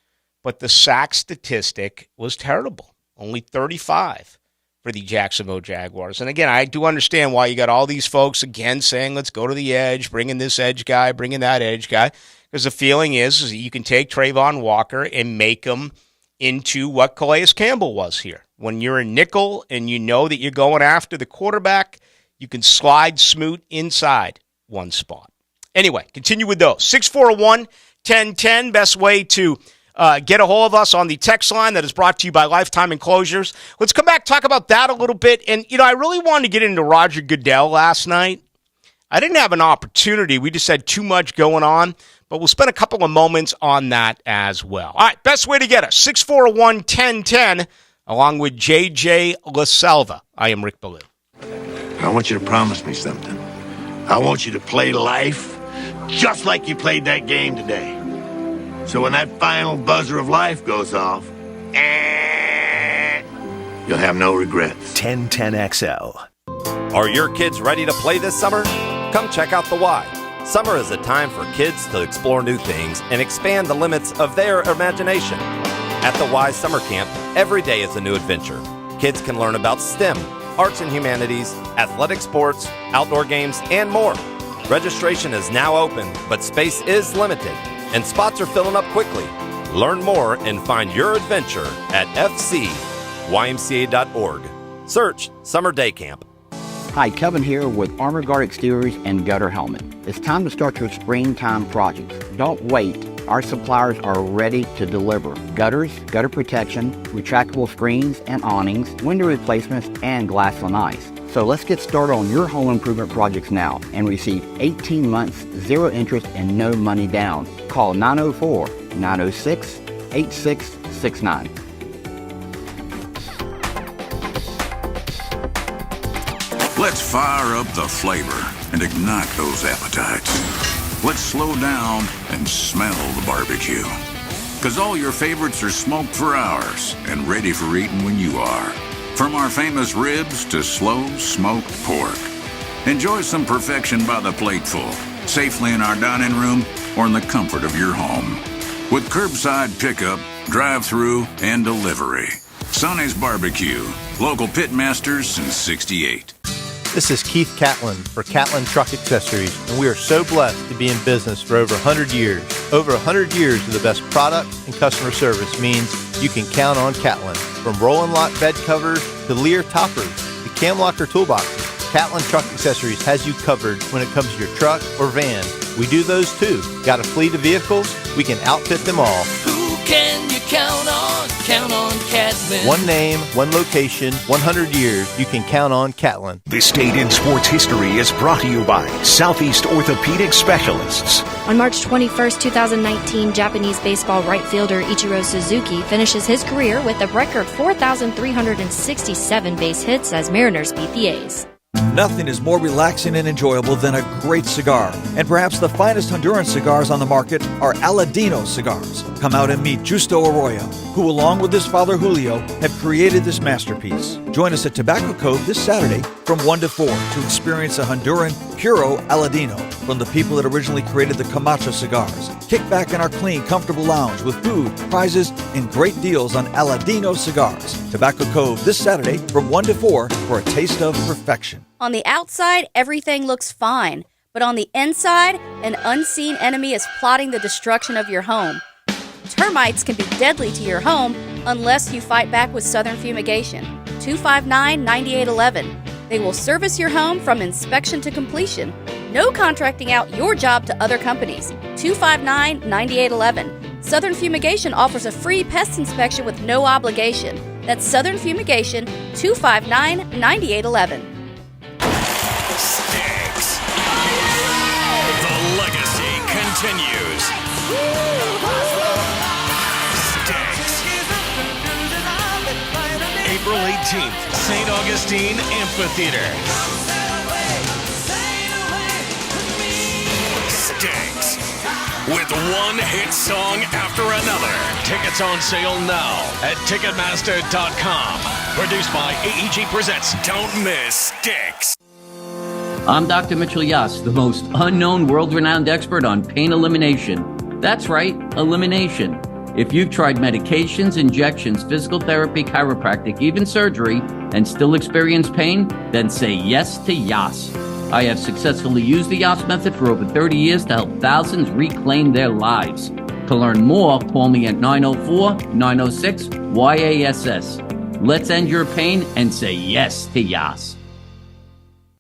but the sack statistic was terrible. Only 35 for the Jacksonville Jaguars. And again, I do understand why you got all these folks again saying, let's go to the edge, bring in this edge guy, bring in that edge guy. Because the feeling is that you can take Trayvon Walker and make him into what Calais Campbell was here. When you're a nickel and you know that you're going after the quarterback, you can slide Smoot inside one spot. Anyway, continue with those. 641-1010, best way to get a hold of us on the text line that is brought to you by Lifetime Enclosures. Let's come back, talk about that a little bit. And, I really wanted to get into Roger Goodell last night. I didn't have an opportunity. We just had too much going on. But we'll spend a couple of moments on that as well. All right, best way to get us, 641-1010, along with J.J. LaSelva. I am Rick Ballou. I want you to promise me something. I want you to play life just like you played that game today. So when that final buzzer of life goes off, you'll have no regrets. 1010XL. Are your kids ready to play this summer? Come check out the Y. Summer is a time for kids to explore new things and expand the limits of their imagination. At the Y Summer Camp, every day is a new adventure. Kids can learn about STEM, arts and humanities, athletic sports, outdoor games, and more. Registration is now open, but space is limited, and spots are filling up quickly. Learn more and find your adventure at fcymca.org. Search Summer Day Camp. Hi, Kevin here with Armor Guard Exteriors and Gutter Helmet. It's time to start your springtime projects. Don't wait. Our suppliers are ready to deliver gutters, gutter protection, retractable screens and awnings, window replacements, and glass on ice. So let's get started on your home improvement projects now and receive 18 months, 0 interest, and no money down. Call 904-906-8669. Let's fire up the flavor and ignite those appetites. Let's slow down and smell the barbecue. Because all your favorites are smoked for hours and ready for eating when you are. From our famous ribs to slow smoked pork. Enjoy some perfection by the plateful, safely in our dining room or in the comfort of your home. With curbside pickup, drive-through, and delivery. Sonny's Barbecue, local pitmasters since '68. This is Keith Catlin for Catlin Truck Accessories, and we are so blessed to be in business for over 100 years. Over 100 years of the best product and customer service means you can count on Catlin. From Roll and Lock bed covers to Lear toppers to cam locker toolboxes, Catlin Truck Accessories has you covered when it comes to your truck or van. We do those too. Got a fleet of vehicles? We can outfit them all. Who can you count on Catlin? One name, one location, 100 years. You can count on Catlin. This date in sports history is brought to you by Southeast Orthopedic Specialists. On March 21st, 2019, Japanese baseball right fielder Ichiro Suzuki finishes his career with a record 4,367 base hits as Mariners beat the A's. Nothing is more relaxing and enjoyable than a great cigar. And perhaps the finest Honduran cigars on the market are Aladino cigars. Come out and meet Justo Arroyo, who along with his father Julio have created this masterpiece. Join us at Tobacco Cove this Saturday from 1 to 4 to experience a Honduran Puro Aladino from the people that originally created the Camacho cigars. Kick back in our clean, comfortable lounge with food, prizes, and great deals on Aladino cigars. Tobacco Cove this Saturday from 1 to 4 for a taste of perfection. On the outside, everything looks fine, but on the inside, an unseen enemy is plotting the destruction of your home. Termites can be deadly to your home unless you fight back with Southern Fumigation. 259-9811. They will service your home from inspection to completion. No contracting out your job to other companies. 259-9811. Southern Fumigation offers a free pest inspection with no obligation. That's Southern Fumigation, 259-9811. Sticks. The legacy continues. Sticks. April 18th, St. Augustine Amphitheater. Sticks. With one hit song after another. Tickets on sale now at Ticketmaster.com. Produced by AEG Presents. Don't miss Sticks. I'm Dr. Mitchell Yass, the most unknown world-renowned expert on pain elimination. That's right, elimination. If you've tried medications, injections, physical therapy, chiropractic, even surgery, and still experience pain, then say yes to Yass. I have successfully used the Yass method for over 30 years to help thousands reclaim their lives. To learn more, call me at 904-906-YASS. Let's end your pain and say yes to Yass.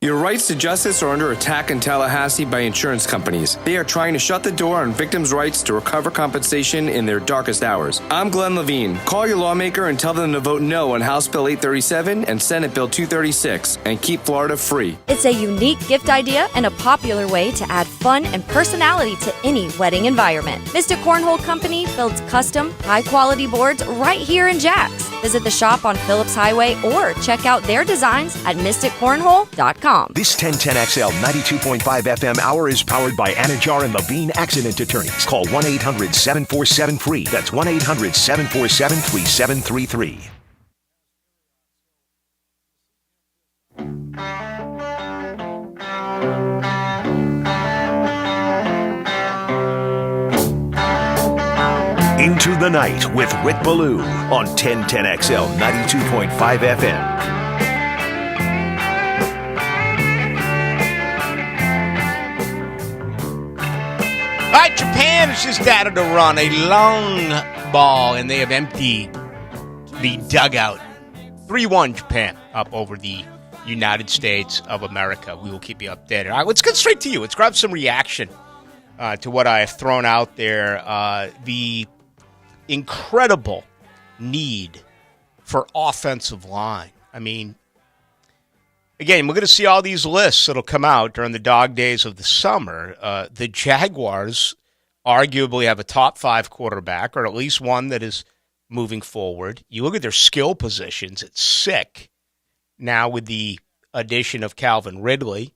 Your rights to justice are under attack in Tallahassee by insurance companies. They are trying to shut the door on victims' rights to recover compensation in their darkest hours. I'm Glenn Levine. Call your lawmaker and tell them to vote no on House Bill 837 and Senate Bill 236 and keep Florida free. It's a unique gift idea and a popular way to add fun and personality to any wedding environment. Mystic Cornhole Company builds custom, high-quality boards right here in Jax. Visit the shop on Phillips Highway or check out their designs at mysticcornhole.com. This 1010XL 92.5 FM hour is powered by Anajar and Levine Accident Attorneys. Call 1-800-747-FREE. That's 1-800-747-3733. Into the Night with Rick Ballou on 1010XL 92.5 FM. All right, Japan has just started to run a long ball, and they have emptied the dugout. 3-1 Japan up over the United States of America. We will keep you updated. All right, let's get straight to you. Let's grab some reaction to what I have thrown out there. The incredible need for offensive line. I mean, again, we're going to see all these lists that'll come out during the dog days of the summer. The Jaguars arguably have a top 5 quarterback, or at least one that is moving forward. You look at their skill positions, it's sick now with the addition of Calvin Ridley.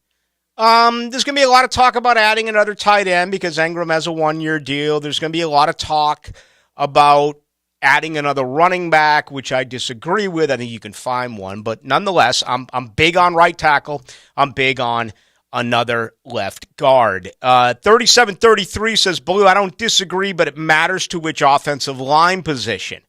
There's going to be a lot of talk about adding another tight end because Ingram has a 1-year deal. There's going to be a lot of talk about adding another running back, which I disagree with. I think you can find one. But nonetheless, I'm big on right tackle. I'm big on another left guard. 3733 says, Ballou, I don't disagree, but it matters to which offensive line position.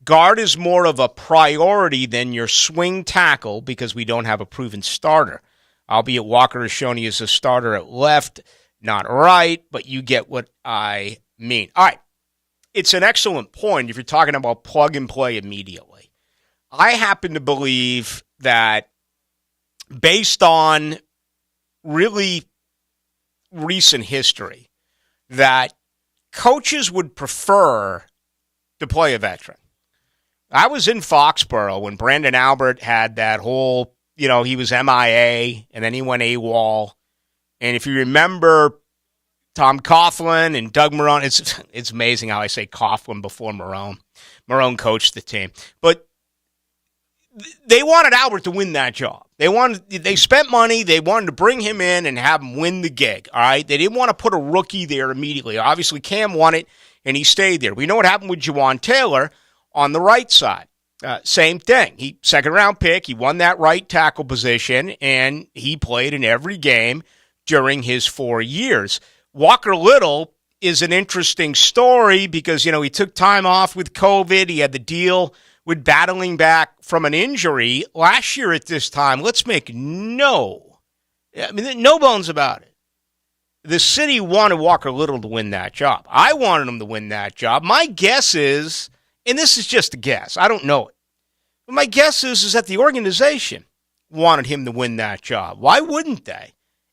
Guard is more of a priority than your swing tackle because we don't have a proven starter. Albeit Walker Ashoni is a starter at left, not right, but you get what I mean. All right. It's an excellent point if you're talking about plug and play immediately. I happen to believe that based on really recent history, that coaches would prefer to play a veteran. I was in Foxborough when Brandon Albert had that whole, he was MIA, and then he went AWOL. And if you remember Tom Coughlin and Doug Marrone, it's amazing how I say Coughlin before Marrone. Marrone coached the team. But they wanted Albert to win that job. They spent money. They wanted to bring him in and have him win the gig, all right? They didn't want to put a rookie there immediately. Obviously, Cam won it, and he stayed there. We know what happened with Juwan Taylor on the right side. Same thing. He second-round pick. He won that right tackle position, and he played in every game during his 4 years. Walker Little is an interesting story because, he took time off with COVID. He had the deal with battling back from an injury. Last year at this time, let's make no bones about it. The city wanted Walker Little to win that job. I wanted him to win that job. My guess is, and this is just a guess, I don't know it, but my guess is that the organization wanted him to win that job. Why wouldn't they?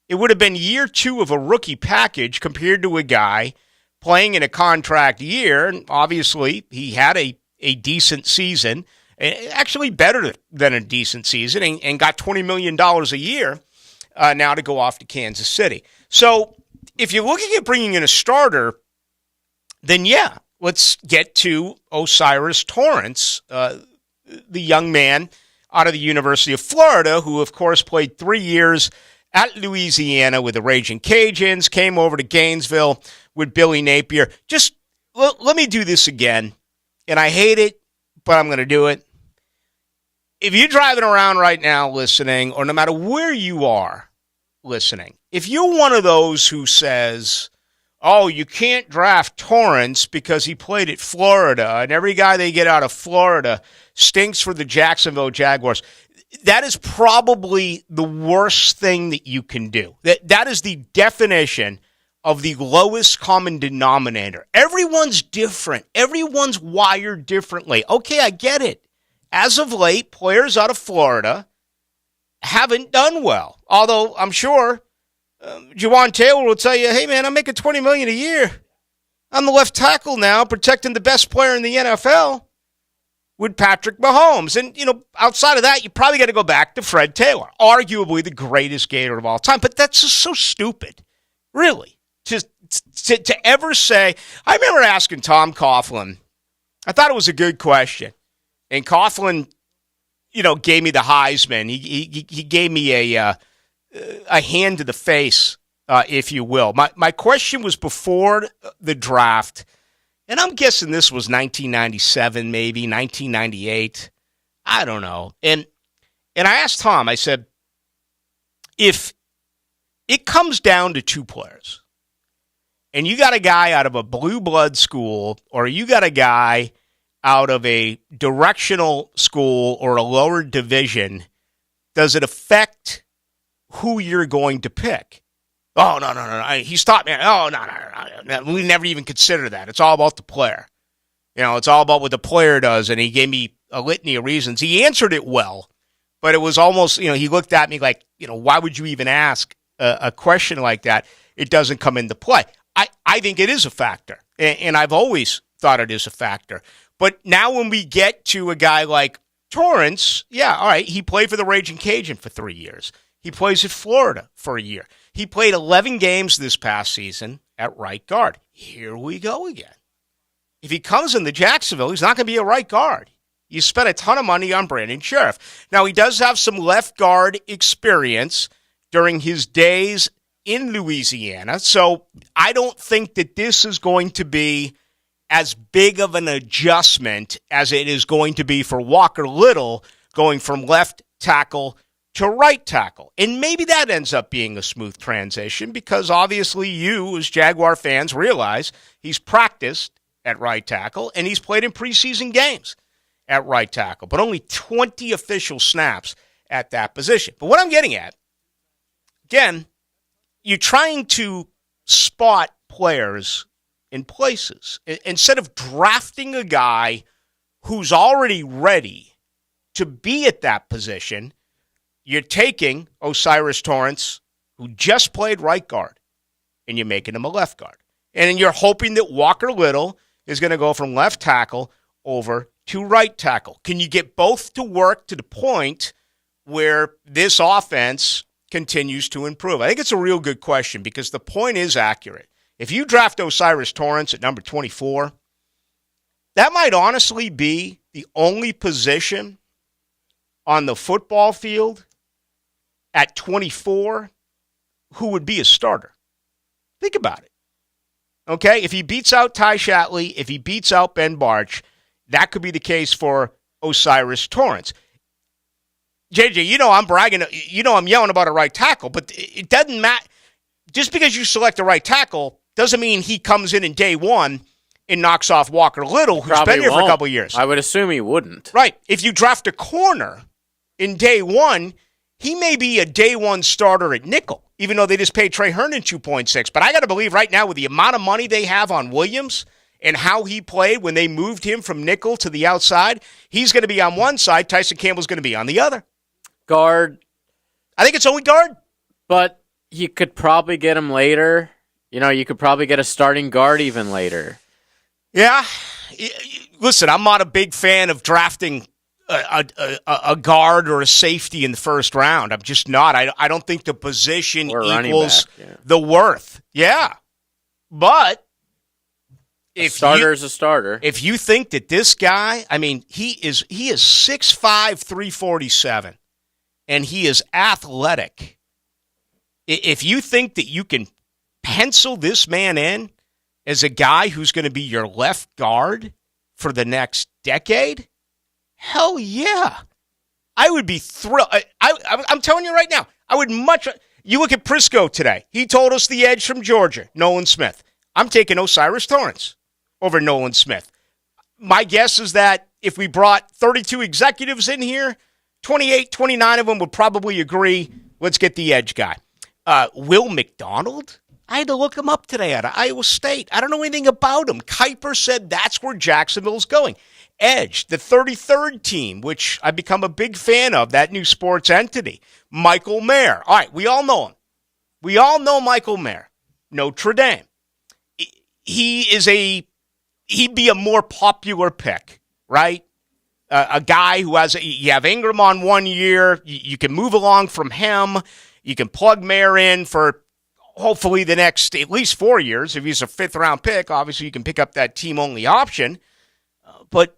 It would have been year 2 of a rookie package compared to a guy playing in a contract year. And obviously, he had a decent season, actually better than a decent season, and got $20 million a year now to go off to Kansas City. So if you're looking at bringing in a starter, then yeah, let's get to Osiris Torrance, the young man out of the University of Florida, who, of course, played 3 years at Louisiana with the Raging Cajuns, came over to Gainesville with Billy Napier. Just let me do this again, and I hate it, but I'm going to do it. If you're driving around right now listening, or no matter where you are listening, if you're one of those who says, oh, you can't draft Torrance because he played at Florida, and every guy they get out of Florida stinks for the Jacksonville Jaguars, that is probably the worst thing that you can do. That is the definition of the lowest common denominator. Everyone's different. Everyone's wired differently. Okay, I get it. As of late, players out of Florida haven't done well. Although I'm sure Juwan Taylor will tell you, hey, man, I'm making $20 million a year. I'm the left tackle now, protecting the best player in the NFL with Patrick Mahomes. And, outside of that, you probably got to go back to Fred Taylor, arguably the greatest Gator of all time. But that's just so stupid, really, to ever say. I remember asking Tom Coughlin. I thought it was a good question. And Coughlin, gave me the Heisman. He gave me a hand to the face, if you will. My question was before the draft, and I'm guessing this was 1997, maybe 1998. I don't know. And I asked Tom, I said, if it comes down to 2 players, and you got a guy out of a blue blood school, or you got a guy out of a directional school or a lower division, does it affect who you're going to pick? Oh, no. He stopped me. Oh, no. We never even consider that. It's all about the player. It's all about what the player does, and he gave me a litany of reasons. He answered it well, but it was almost, he looked at me like, why would you even ask a question like that? It doesn't come into play. I think it is a factor, and I've always thought it is a factor. But now when we get to a guy like Torrance, yeah, all right, he played for the Raging Cajun for 3 years. He plays at Florida for a year. He played 11 games this past season at right guard. Here we go again. If he comes into Jacksonville, he's not going to be a right guard. You spent a ton of money on Brandon Sheriff. Now, he does have some left guard experience during his days in Louisiana, so I don't think that this is going to be as big of an adjustment as it is going to be for Walker Little going from left tackle to right tackle. And maybe that ends up being a smooth transition because obviously you, as Jaguar fans, realize he's practiced at right tackle and he's played in preseason games at right tackle, but only 20 official snaps at that position. But what I'm getting at, again, you're trying to spot players in places. Instead of drafting a guy who's already ready to be at that position, you're taking Osiris Torrance, who just played right guard, and you're making him a left guard. And then you're hoping that Walker Little is going to go from left tackle over to right tackle. Can you get both to work to the point where this offense continues to improve? I think it's a real good question because the point is accurate. If you draft Osiris Torrance at number 24, that might honestly be the only position on the football field at 24 who would be a starter. Think about it. Okay, if he beats out Ty Shatley, if he beats out Ben Barch, that could be the case for Osiris Torrance. JJ, you know I'm bragging, I'm yelling about a right tackle, but it doesn't matter. Just because you select a right tackle doesn't mean he comes in day one and knocks off Walker Little, who's Probably been here for a won't. couple of years. I would assume he wouldn't. Right. If you draft a corner in day one, he may be a day one starter at nickel, even though they just paid Trey Herndon $2.6. But I got to believe right now with the amount of money they have on Williams and how he played when they moved him from nickel to the outside, he's going to be on one side, Tyson Campbell's going to be on the other. Guard. I think it's only guard. But you could probably get him later. You could probably get a starting guard even later. Yeah. Listen, I'm not a big fan of drafting a guard or a safety in the first round. I'm just not. I don't think the position equals the worth. Yeah. But A starter is a starter. If you think that this guy, he is 6'5", 347, and he is athletic. If you think that you can pencil this man in as a guy who's going to be your left guard for the next decade, hell yeah. I would be thrilled. I'm telling you right now, I would much. You look at Prisco today. He told us the edge from Georgia, Nolan Smith. I'm taking Osiris Torrance over Nolan Smith. My guess is that if we brought 32 executives in here, 28, 29 of them would probably agree, let's get the edge guy. Will McDonald? I had to look him up today out of Iowa State. I don't know anything about him. Kuiper said that's where Jacksonville's going. Edge, the 33rd team, which I've become a big fan of, that new sports entity. Michael Mayer. All right, we all know him. We all know Michael Mayer. Notre Dame. He'd be a more popular pick, right? A guy who you have Ingram on 1 year. You can move along from him. You can plug Mayer in for hopefully the next at least 4 years. If he's a fifth-round pick, obviously you can pick up that team-only option. But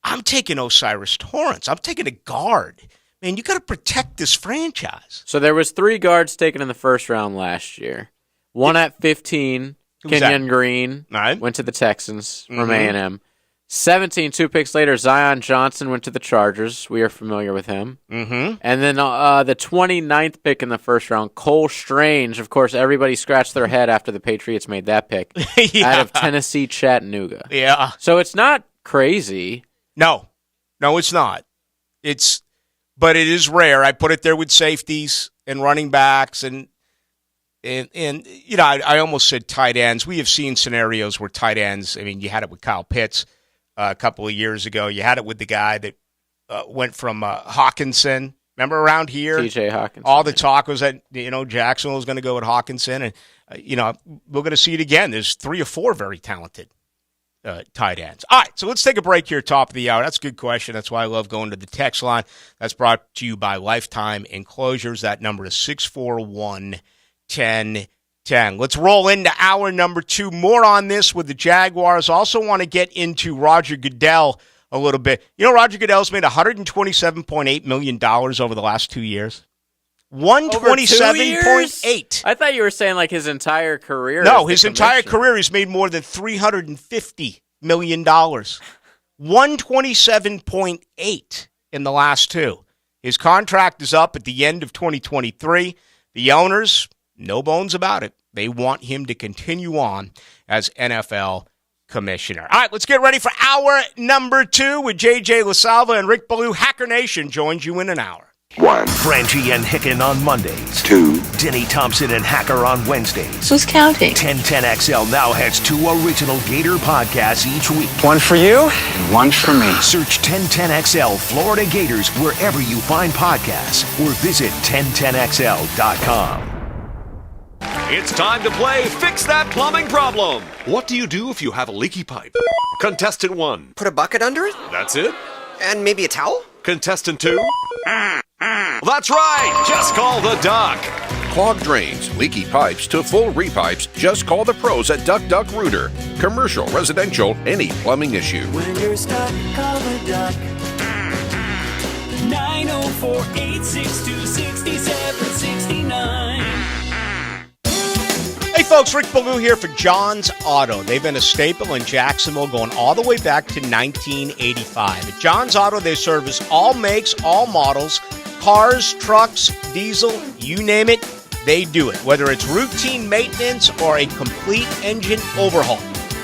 I'm taking Osiris Torrance. I'm taking a guard. Man, you got to protect this franchise. So there was 3 guards taken in the first round last year. One at 15, Kenyon Green, went to the Texans from A&M. 17, 2 picks later, Zion Johnson went to the Chargers. We are familiar with him. Mm-hmm. And then the 29th pick in the first round, Cole Strange. Of course, everybody scratched their head after the Patriots made that pick. Out of Tennessee, Chattanooga. Yeah. So it's not crazy. No, it's not. But it is rare. I put it there with safeties and running backs and I almost said tight ends. We have seen scenarios where tight ends, you had it with Kyle Pitts a couple of years ago. You had it with the guy that went from Hawkinson. Remember around here? TJ Hawkinson. All the talk was that, Jacksonville was going to go with Hawkinson. And, we're going to see it again. There's 3 or 4 very talented tight ends. All right, so let's take a break here, top of the hour. That's a good question. That's why I love going to the text line. That's brought to you by Lifetime Enclosures. That number is 641-1010. Let's roll into hour number 2. More on this with the Jaguars. Also want to get into Roger Goodell a little bit. Roger Goodell's made $127.8 million over the last 2 years. 127.8. I thought you were saying like his entire career. No, his entire career he's made more than $350 million. 127.8 in the last 2. His contract is up at the end of 2023. The owners, no bones about it. They want him to continue on as NFL commissioner. All right, let's get ready for hour number 2 with J.J. LaSalva and Rick Ballou. Hacker Nation joins you in an hour. 1. Frangie and Hicken on Mondays. 2. Denny Thompson and Hacker on Wednesdays. Who's counting? 1010XL now has 2 original Gator podcasts each week. One for you and one for me. Search 1010XL Florida Gators wherever you find podcasts or visit 1010XL.com. It's time to play Fix That Plumbing Problem. What do you do if you have a leaky pipe? Contestant 1. Put a bucket under it? That's it. And maybe a towel? Contestant 2. That's right. Just call the doc. Clogged drains, leaky pipes to full repipes, just call the pros at Duck Duck Rooter. Commercial, residential, any plumbing issue. When you're stuck, call the duck. 904-862-6769. Hey folks, Rick Ballou here for John's Auto. They've been a staple in Jacksonville going all the way back to 1985. At John's Auto, they service all makes, all models, cars, trucks, diesel, you name it, they do it. Whether it's routine maintenance or a complete engine overhaul.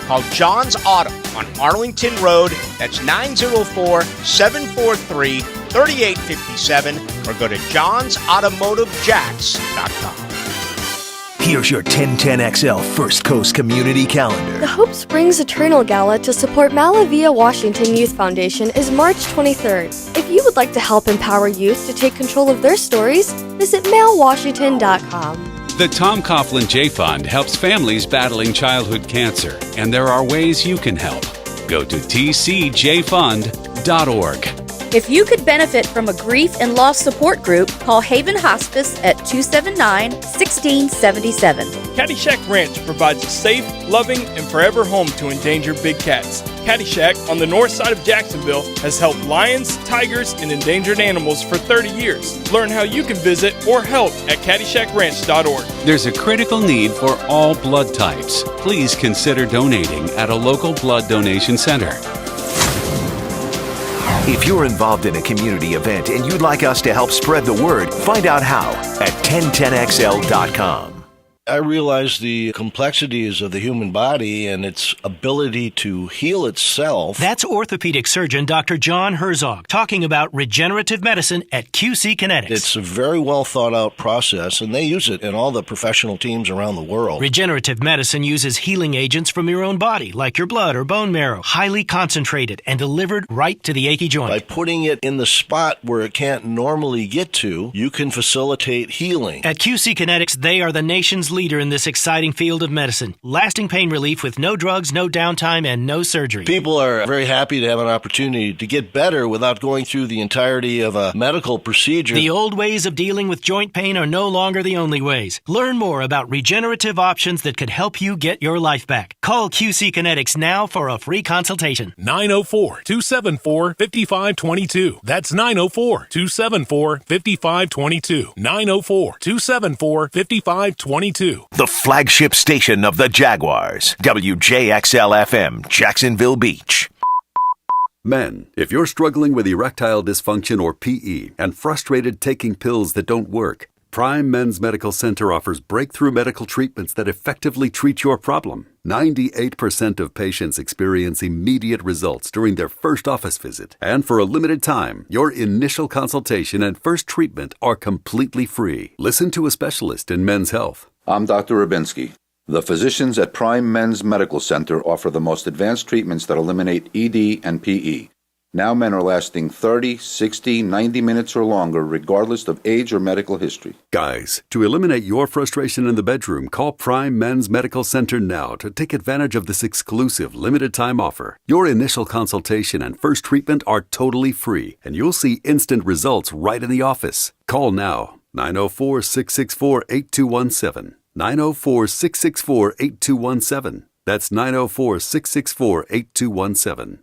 Call John's Auto on Arlington Road. That's 904-743-3857 or go to johnsautomotivejacks.com. Here's your 1010XL First Coast Community Calendar. The Hope Springs Eternal Gala to support Malavia Washington Youth Foundation is March 23rd. If you would like to help empower youth to take control of their stories, visit mailwashington.com. The Tom Coughlin J Fund helps families battling childhood cancer, and there are ways you can help. Go to tcjfund.org. If you could benefit from a grief and loss support group, call Haven Hospice at 279-1677. Caddyshack Ranch provides a safe, loving, and forever home to endangered big cats. Caddyshack, on the north side of Jacksonville, has helped lions, tigers, and endangered animals for 30 years. Learn how you can visit or help at caddyshackranch.org. There's a critical need for all blood types. Please consider donating at a local blood donation center. If you're involved in a community event and you'd like us to help spread the word, find out how at 1010XL.com. I realize the complexities of the human body and its ability to heal itself. That's orthopedic surgeon Dr. John Herzog talking about regenerative medicine at QC Kinetics. It's a very well thought out process, and they use it in all the professional teams around the world. Regenerative medicine uses healing agents from your own body, like your blood or bone marrow, highly concentrated and delivered right to the achy joint. By putting it in the spot where it can't normally get to, you can facilitate healing. At QC Kinetics, they are the nation's leader in this exciting field of medicine. Lasting pain relief with no drugs, no downtime, and no surgery. People are very happy to have an opportunity to get better without going through the entirety of a medical procedure. The old ways of dealing with joint pain are no longer the only ways. Learn more about regenerative options that could help you get your life back. Call QC Kinetics now for a free consultation. 904-274-5522. That's 904-274-5522. 904-274-5522. The flagship station of the Jaguars, WJXL-FM, Jacksonville Beach. Men, if you're struggling with erectile dysfunction or PE and frustrated taking pills that don't work, Prime Men's Medical Center offers breakthrough medical treatments that effectively treat your problem. 98% of patients experience immediate results during their first office visit. And for a limited time, your initial consultation and first treatment are completely free. Listen to a specialist in men's health. I'm Dr. Rubinsky. The physicians at Prime Men's Medical Center offer the most advanced treatments that eliminate ED and PE. Now men are lasting 30, 60, 90 minutes or longer, regardless of age or medical history. Guys, to eliminate your frustration in the bedroom, call Prime Men's Medical Center now to take advantage of this exclusive limited-time offer. Your initial consultation and first treatment are totally free, and you'll see instant results right in the office. Call now. 904-664-8217. 904-664-8217. That's 904-664-8217.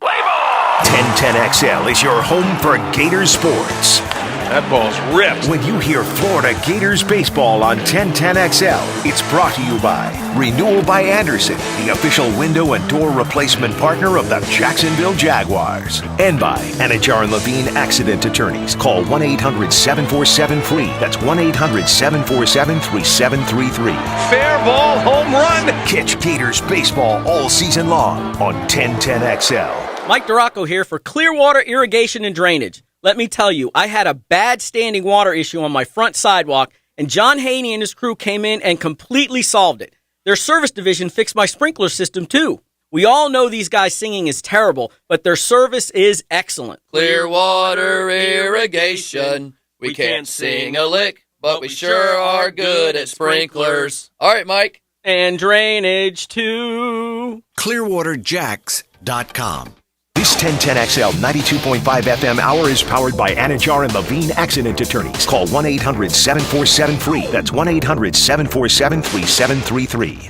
1010XL is your home for Gator sports. That ball's ripped. When you hear Florida Gators baseball on 1010XL, it's brought to you by Renewal by Anderson, the official window and door replacement partner of the Jacksonville Jaguars. And by Anajar and Levine Accident Attorneys. Call 1-800-747-FREE. That's 1-800-747-3733. Fair ball, home run. Catch Gators baseball all season long on 1010XL. Mike Duraco here for Clearwater Irrigation and Drainage. Let me tell you, I had a bad standing water issue on my front sidewalk, and John Haney and his crew came in and completely solved it. Their service division fixed my sprinkler system, too. We all know these guys' singing is terrible, but their service is excellent. Clearwater Irrigation. We can't sing a lick, but we sure are good at sprinklers. All right, Mike. And drainage, too. ClearwaterJacks.com. This 1010XL 92.5 FM hour is powered by Anajar and Levine Accident Attorneys. Call 1-800-747-FREE. That's 1-800-747-3733.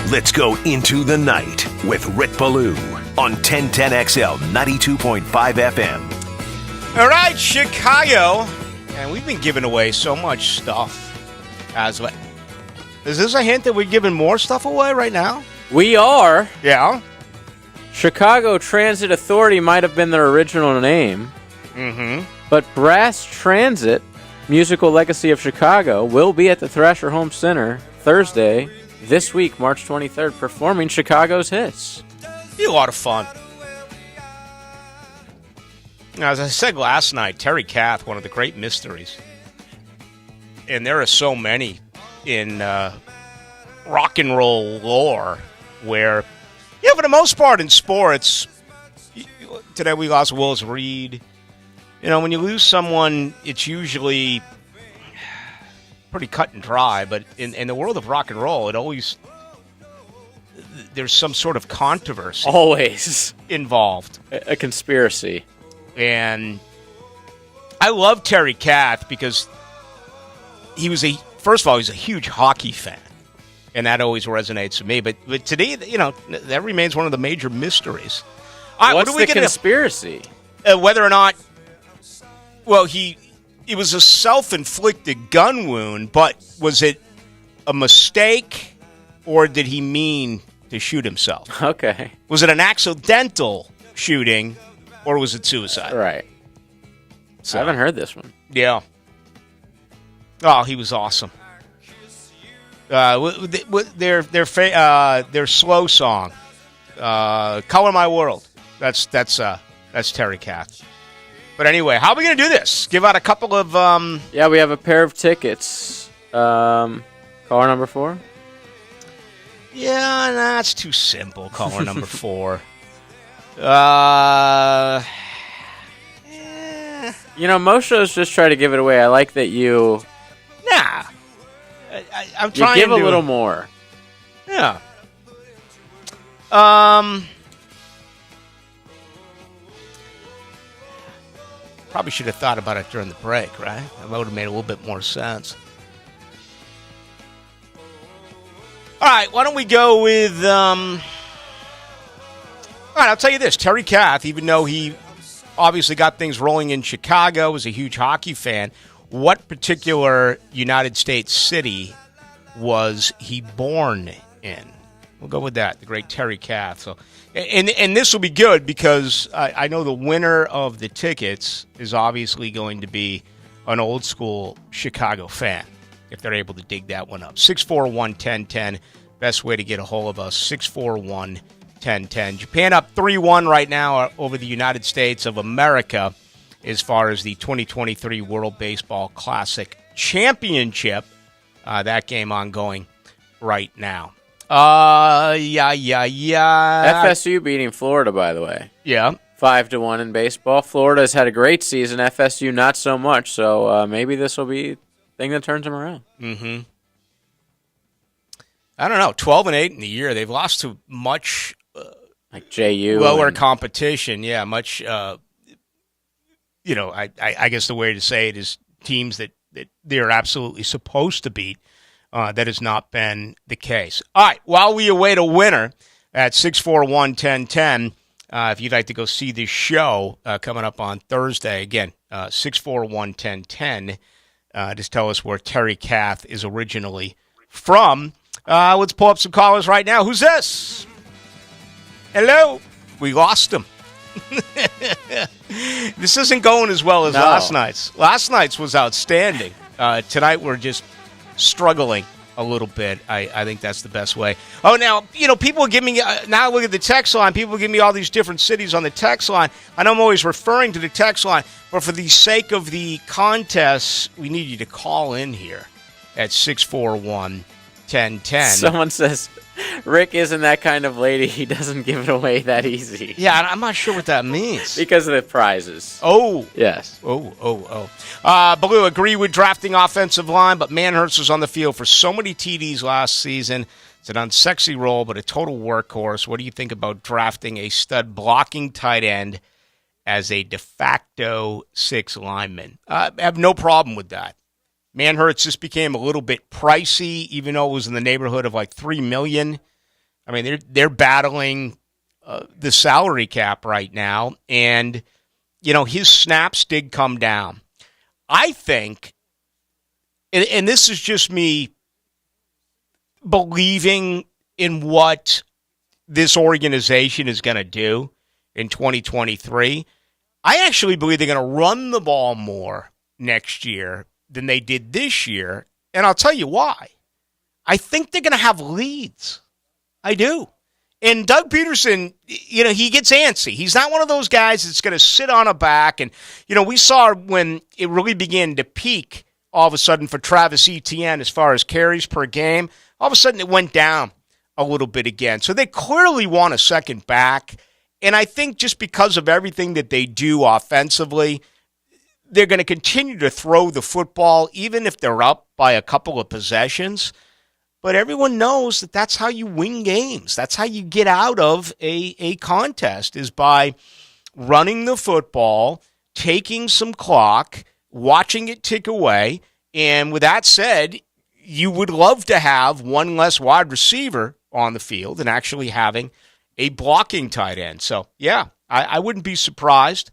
Let's go into the night with Rick Ballou on 1010XL 92.5 FM. All right, Chicago. And we've been giving away so much stuff. Is this a hint that we're giving more stuff away right now? We are. Yeah. Chicago Transit Authority might have been their original name. Mm-hmm. But Brass Transit, Musical Legacy of Chicago, will be at the Thrasher Home Center Thursday, this week, March 23rd, performing Chicago's hits. Be a lot of fun. Now, as I said last night, Terry Kath, one of the great mysteries. And there are so many in rock and roll lore where, for the most part in sports, today we lost Willis Reed. When you lose someone, it's usually pretty cut and dry. But in the world of rock and roll, there's some sort of controversy. Always. Involved. A conspiracy. And I love Terry Kath because first of all, he's a huge hockey fan. And that always resonates with me. But today, that remains one of the major mysteries. All right, what's the conspiracy? Whether or not, it was a self-inflicted gun wound, but was it a mistake or did he mean to shoot himself? Okay. Was it an accidental shooting? Or was it suicide? Right. So, I haven't heard this one. Yeah. Oh, he was awesome. Their slow song, "Color My World." That's Terry Kath. But anyway, how are we going to do this? Give out a couple of. Yeah, we have a pair of tickets. Caller number 4. Yeah, that's too simple. Caller number 4. Most shows just try to give it away. I like that you. Nah, I'm trying. You give a little more. Yeah. Probably should have thought about it during the break, right? That would have made a little bit more sense. All right, why don't we go with? All right, I'll tell you this. Terry Kath, even though he obviously got things rolling in Chicago, was a huge hockey fan, what particular United States city was he born in? We'll go with that, the great Terry Kath. So, and this will be good because I know the winner of the tickets is obviously going to be an old school Chicago fan, if they're able to dig that one up. 641-1010, best way to get a hold of us, 641-1010. Japan up 3-1 right now over the United States of America as far as the 2023 World Baseball Classic Championship. That game ongoing right now. FSU beating Florida, by the way. Yeah. 5-1 in baseball. Florida's had a great season. FSU not so much. So maybe this will be the thing that turns them around. Mm-hmm. I don't know. 12-8 in the year. They've lost to much like JU lower competition. Yeah, much. I guess the way to say it is teams that they're absolutely supposed to beat. That has not been the case. All right. While we await a winner at 641-1010, if you'd like to go see this show coming up on Thursday, again, 641-1010. Just tell us where Terry Kath is originally from. Let's pull up some callers right now. Who's this? Hello. We lost him. This isn't going as well as last night's. Last night's was outstanding. Tonight we're just struggling a little bit. I think that's the best way. Oh, now, people give me, now look at the text line. People give me all these different cities on the text line. I know I'm always referring to the text line, but for the sake of the contest, we need you to call in here at 641-1010. 1010. Someone says Rick isn't that kind of lady. He doesn't give it away that easy. Yeah, I'm not sure what that means. Because of the prizes. Oh. Yes. Ballou, agree with drafting offensive line, but Manhurst was on the field for so many TDs last season. It's an unsexy role, but a total workhorse. What do you think about drafting a stud blocking tight end as a de facto 6 lineman? I have no problem with that. Manhurst just became a little bit pricey, even though it was in the neighborhood of like $3 million. I mean, they're battling the salary cap right now, and his snaps did come down. I think, and this is just me believing in what this organization is going to do in 2023. I actually believe they're going to run the ball more next year than they did this year, and I'll tell you why. I think they're going to have leads. I do. And Doug Peterson, he gets antsy. He's not one of those guys that's going to sit on a back. And, we saw when it really began to peak all of a sudden for Travis Etienne as far as carries per game, all of a sudden it went down a little bit again. So they clearly want a second back. And I think just because of everything that they do offensively, they're going to continue to throw the football, even if they're up by a couple of possessions. But everyone knows that that's how you win games. That's how you get out of a contest, is by running the football, taking some clock, watching it tick away. And with that said, you would love to have one less wide receiver on the field and actually having a blocking tight end. So, yeah, I wouldn't be surprised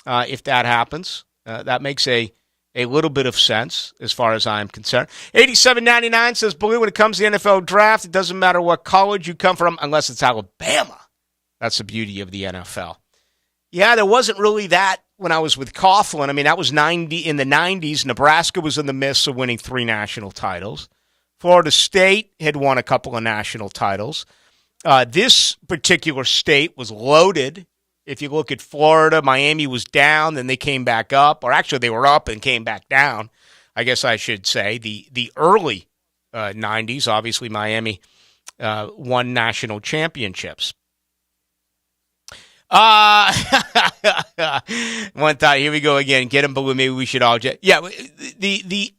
if that happens. That makes a little bit of sense as far as I'm concerned. 8799 says, Ballou, when it comes to the NFL draft, it doesn't matter what college you come from unless it's Alabama. That's the beauty of the NFL. Yeah, there wasn't really that when I was with Coughlin. I mean, that was in the 90s. Nebraska was in the midst of winning 3 national titles. Florida State had won a couple of national titles. This particular state was loaded. If you look at Florida, Miami was down, then they came back up. Or actually, they were up and came back down, I guess I should say. The early 90s, obviously, Miami won national championships. One time, here we go again. Get him, but maybe we should all... Yeah, the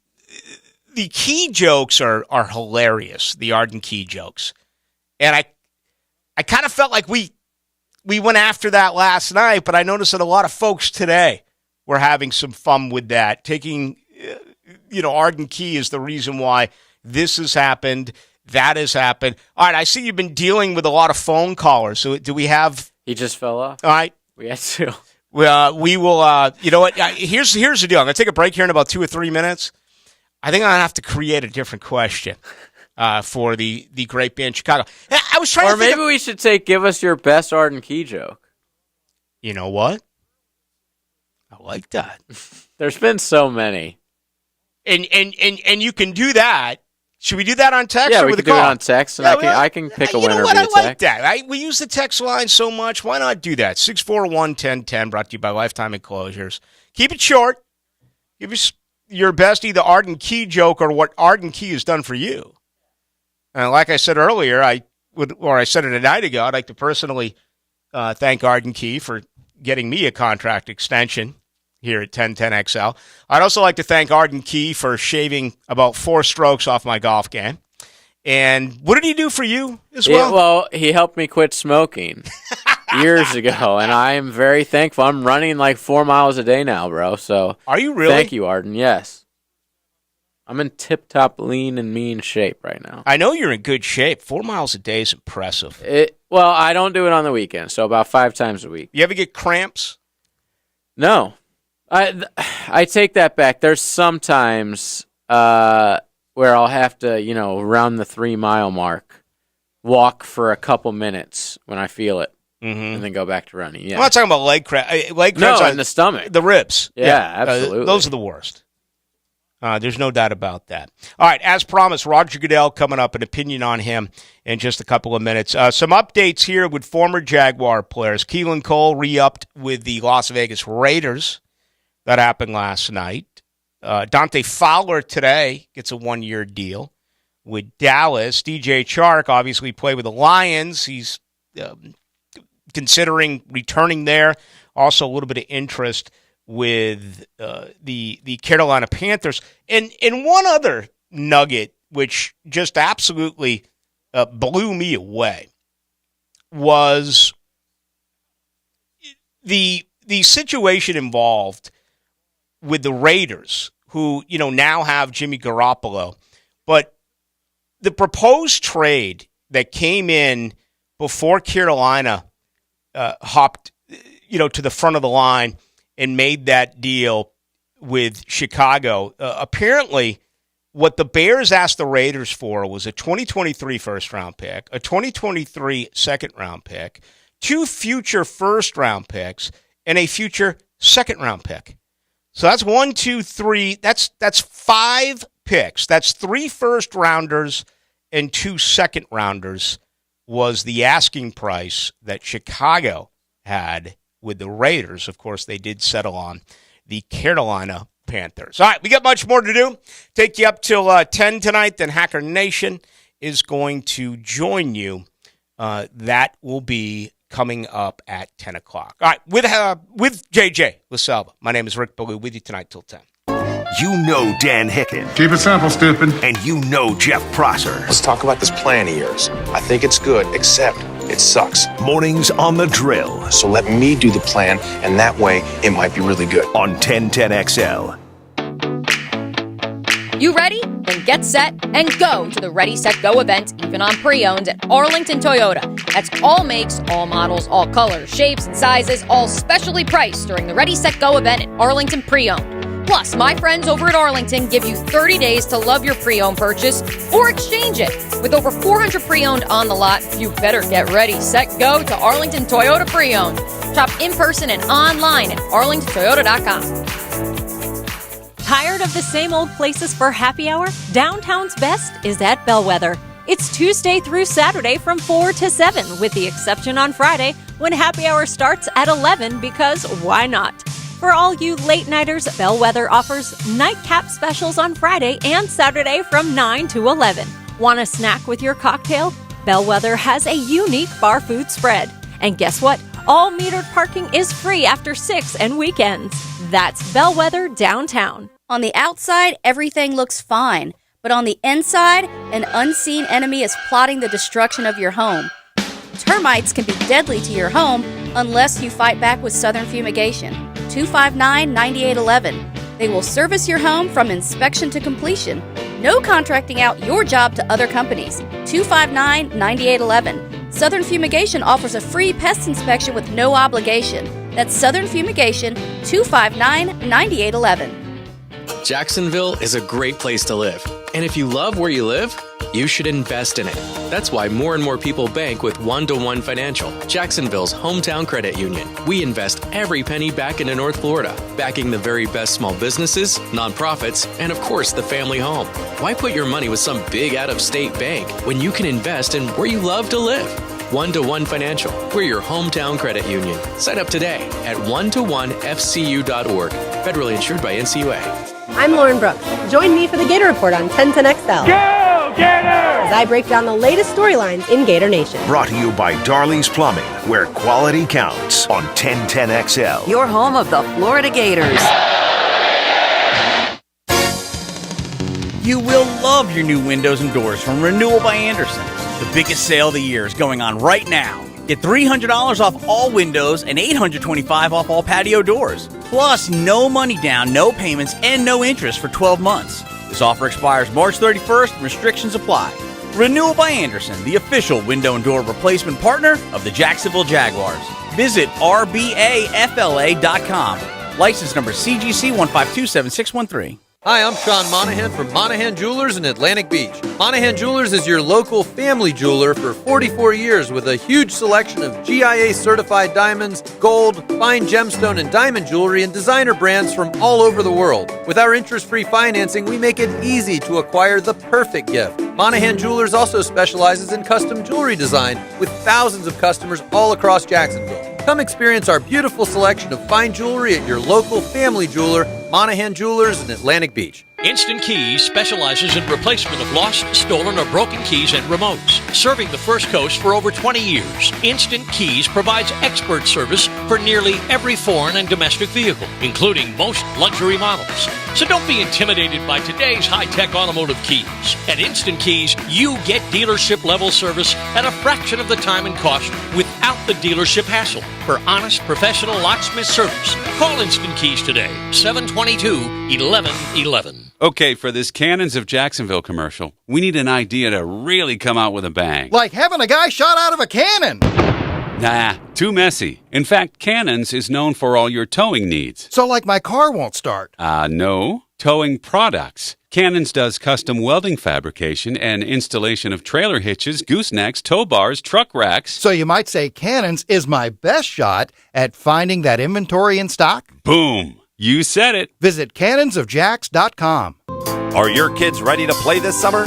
key jokes are hilarious, the Arden Key jokes. And I kind of felt like we went after that last night, but I noticed that a lot of folks today were having some fun with that, taking, Arden Key is the reason why this has happened, that has happened. All right, I see you've been dealing with a lot of phone callers. So do we have... He just fell off. All right. We had to. We will, you know what? Here's the deal. I'm going to take a break here in about 2 or 3 minutes. I think I'm going to have to create a different question. For the great band Chicago. I was trying to think we should give us your best Arden Key joke. You know what? I like that. There's been so many. And you can do that. Should we do that on text? Yeah, or we with can a do call? it on text, and I can pick a winner. You know what? Via I like text. that. We use the text line so much. Why not do that? 641-1010, brought to you by Lifetime Enclosures. Keep it short. Give us your best either Arden Key joke or what Arden Key has done for you. And like I said earlier, I said it a night ago, I'd like to personally thank Arden Key for getting me a contract extension here at 1010XL. I'd also like to thank Arden Key for shaving about 4 strokes off my golf game. And what did he do for you as well? Well, he helped me quit smoking years ago, and I am very thankful. I'm running like 4 miles a day now, bro. So are you really? Thank you, Arden. Yes. I'm in tip-top lean and mean shape right now. I know you're in good shape. 4 miles a day is impressive. Well, I don't do it on the weekend, so about 5 times a week. You ever get cramps? No. I take that back. There's sometimes where I'll have to, around the 3-mile mark, walk for a couple minutes when I feel it, and then go back to running. Yeah. I'm not talking about leg cramps. No, in the stomach. The ribs. Yeah, absolutely. Those are the worst. There's no doubt about that. All right, as promised, Roger Goodell coming up, an opinion on him in just a couple of minutes. Some updates here with former Jaguar players. Keelan Cole re-upped with the Las Vegas Raiders. That happened last night. Dante Fowler today gets a 1-year deal with Dallas. DJ Chark obviously played with the Lions. He's considering returning there. Also a little bit of interest with the Carolina Panthers. And one other nugget, which just absolutely blew me away, was the situation involved with the Raiders, who, now have Jimmy Garoppolo. But the proposed trade that came in before Carolina hopped, to the front of the line and made that deal with Chicago. Apparently, what the Bears asked the Raiders for was a 2023 first-round pick, a 2023 second-round pick, 2 future first-round picks, and a future second-round pick. So that's 1, 2, 3. That's 5 picks. That's 3 first-rounders and 2 second-rounders was the asking price that Chicago had with the Raiders. Of course, they did settle on the Carolina Panthers. All right, we got much more to do. Take you up till 10 tonight. Then Hacker Nation is going to join you. That will be coming up at 10 o'clock. All right, with JJ LaSalva. My name is Rick Ballou, with you tonight till 10. You know Dan Hicken. Keep it simple, stupid. And you know Jeff Prosser. Let's talk about this plan of yours. I think it's good, except it sucks. Mornings on the Drill. So let me do the plan, and that way it might be really good. On 1010XL. You ready? Then get set and go to the Ready, Set, Go event, even on pre-owned at Arlington Toyota. That's all makes, all models, all colors, shapes, and sizes, all specially priced during the Ready, Set, Go event at Arlington Pre-Owned. Plus, my friends over at Arlington give you 30 days to love your pre-owned purchase or exchange it. With over 400 pre-owned on the lot, you better get ready, set, go to Arlington Toyota Pre-Owned. Shop in person and online at arlingtontoyota.com. Tired of the same old places for happy hour? Downtown's best is at Bellwether. It's Tuesday through Saturday from 4 to 7, with the exception on Friday when happy hour starts at 11 because why not? For all you late-nighters, Bellwether offers nightcap specials on Friday and Saturday from 9 to 11. Want a snack with your cocktail? Bellwether has a unique bar food spread. And guess what? All metered parking is free after 6 and weekends. That's Bellwether downtown. On the outside, everything looks fine. But on the inside, an unseen enemy is plotting the destruction of your home. Termites can be deadly to your home unless you fight back with Southern Fumigation. 259-9811. They will service your home from inspection to completion. No contracting out your job to other companies. 259-9811. Southern Fumigation offers a free pest inspection with no obligation. That's Southern Fumigation, 259-9811. Jacksonville is a great place to live. And if you love where you live, you should invest in it. That's why more and more people bank with 1-to-1 Financial, Jacksonville's hometown credit union. We invest every penny back into North Florida, backing the very best small businesses, nonprofits, and of course the family home. Why put your money with some big out-of-state bank when you can invest in where you love to live? 1-to-1 Financial, we're your hometown credit union. Sign up today at 1to1fcu.org. Federally insured by NCUA. I'm Lauren Brooks. Join me for the Gator Report on 1010XL. Go, Gators! As I break down the latest storylines in Gator Nation. Brought to you by Darley's Plumbing, where quality counts on 1010XL. Your home of the Florida Gators. You will love your new windows and doors from Renewal by Andersen. The biggest sale of the year is going on right now. Get $300 off all windows and $825 off all patio doors. Plus, no money down, no payments, and no interest for 12 months. This offer expires March 31st and restrictions apply. Renewal by Andersen, the official window and door replacement partner of the Jacksonville Jaguars. Visit rbafla.com. License number CGC 1527613. Hi, I'm Sean Monahan from Monahan Jewelers in Atlantic Beach. Monahan Jewelers is your local family jeweler for 44 years with a huge selection of GIA-certified diamonds, gold, fine gemstone and diamond jewelry, and designer brands from all over the world. With our interest-free financing, we make it easy to acquire the perfect gift. Monahan Jewelers also specializes in custom jewelry design with thousands of customers all across Jacksonville. Come experience our beautiful selection of fine jewelry at your local family jeweler, Monahan Jewelers in Atlantic Beach. Instant Keys specializes in replacement of lost, stolen, or broken keys and remotes. Serving the First Coast for over 20 years, Instant Keys provides expert service for nearly every foreign and domestic vehicle, including most luxury models. So don't be intimidated by today's high-tech automotive keys. At Instant Keys, you get dealership-level service at a fraction of the time and cost without the dealership hassle. For honest, professional locksmith service, call Instant Keys today, 722-1111. Okay, for this Cannons of Jacksonville commercial, we need an idea to really come out with a bang. Like having a guy shot out of a cannon. Nah, too messy. In fact, Cannons is known for all your towing needs. So like my car won't start. No. Towing products. Cannons does custom welding fabrication and installation of trailer hitches, goosenecks, tow bars, truck racks. So you might say Cannons is my best shot at finding that inventory in stock? Boom. You said it. Visit cannonsofjacks.com. Are your kids ready to play this summer?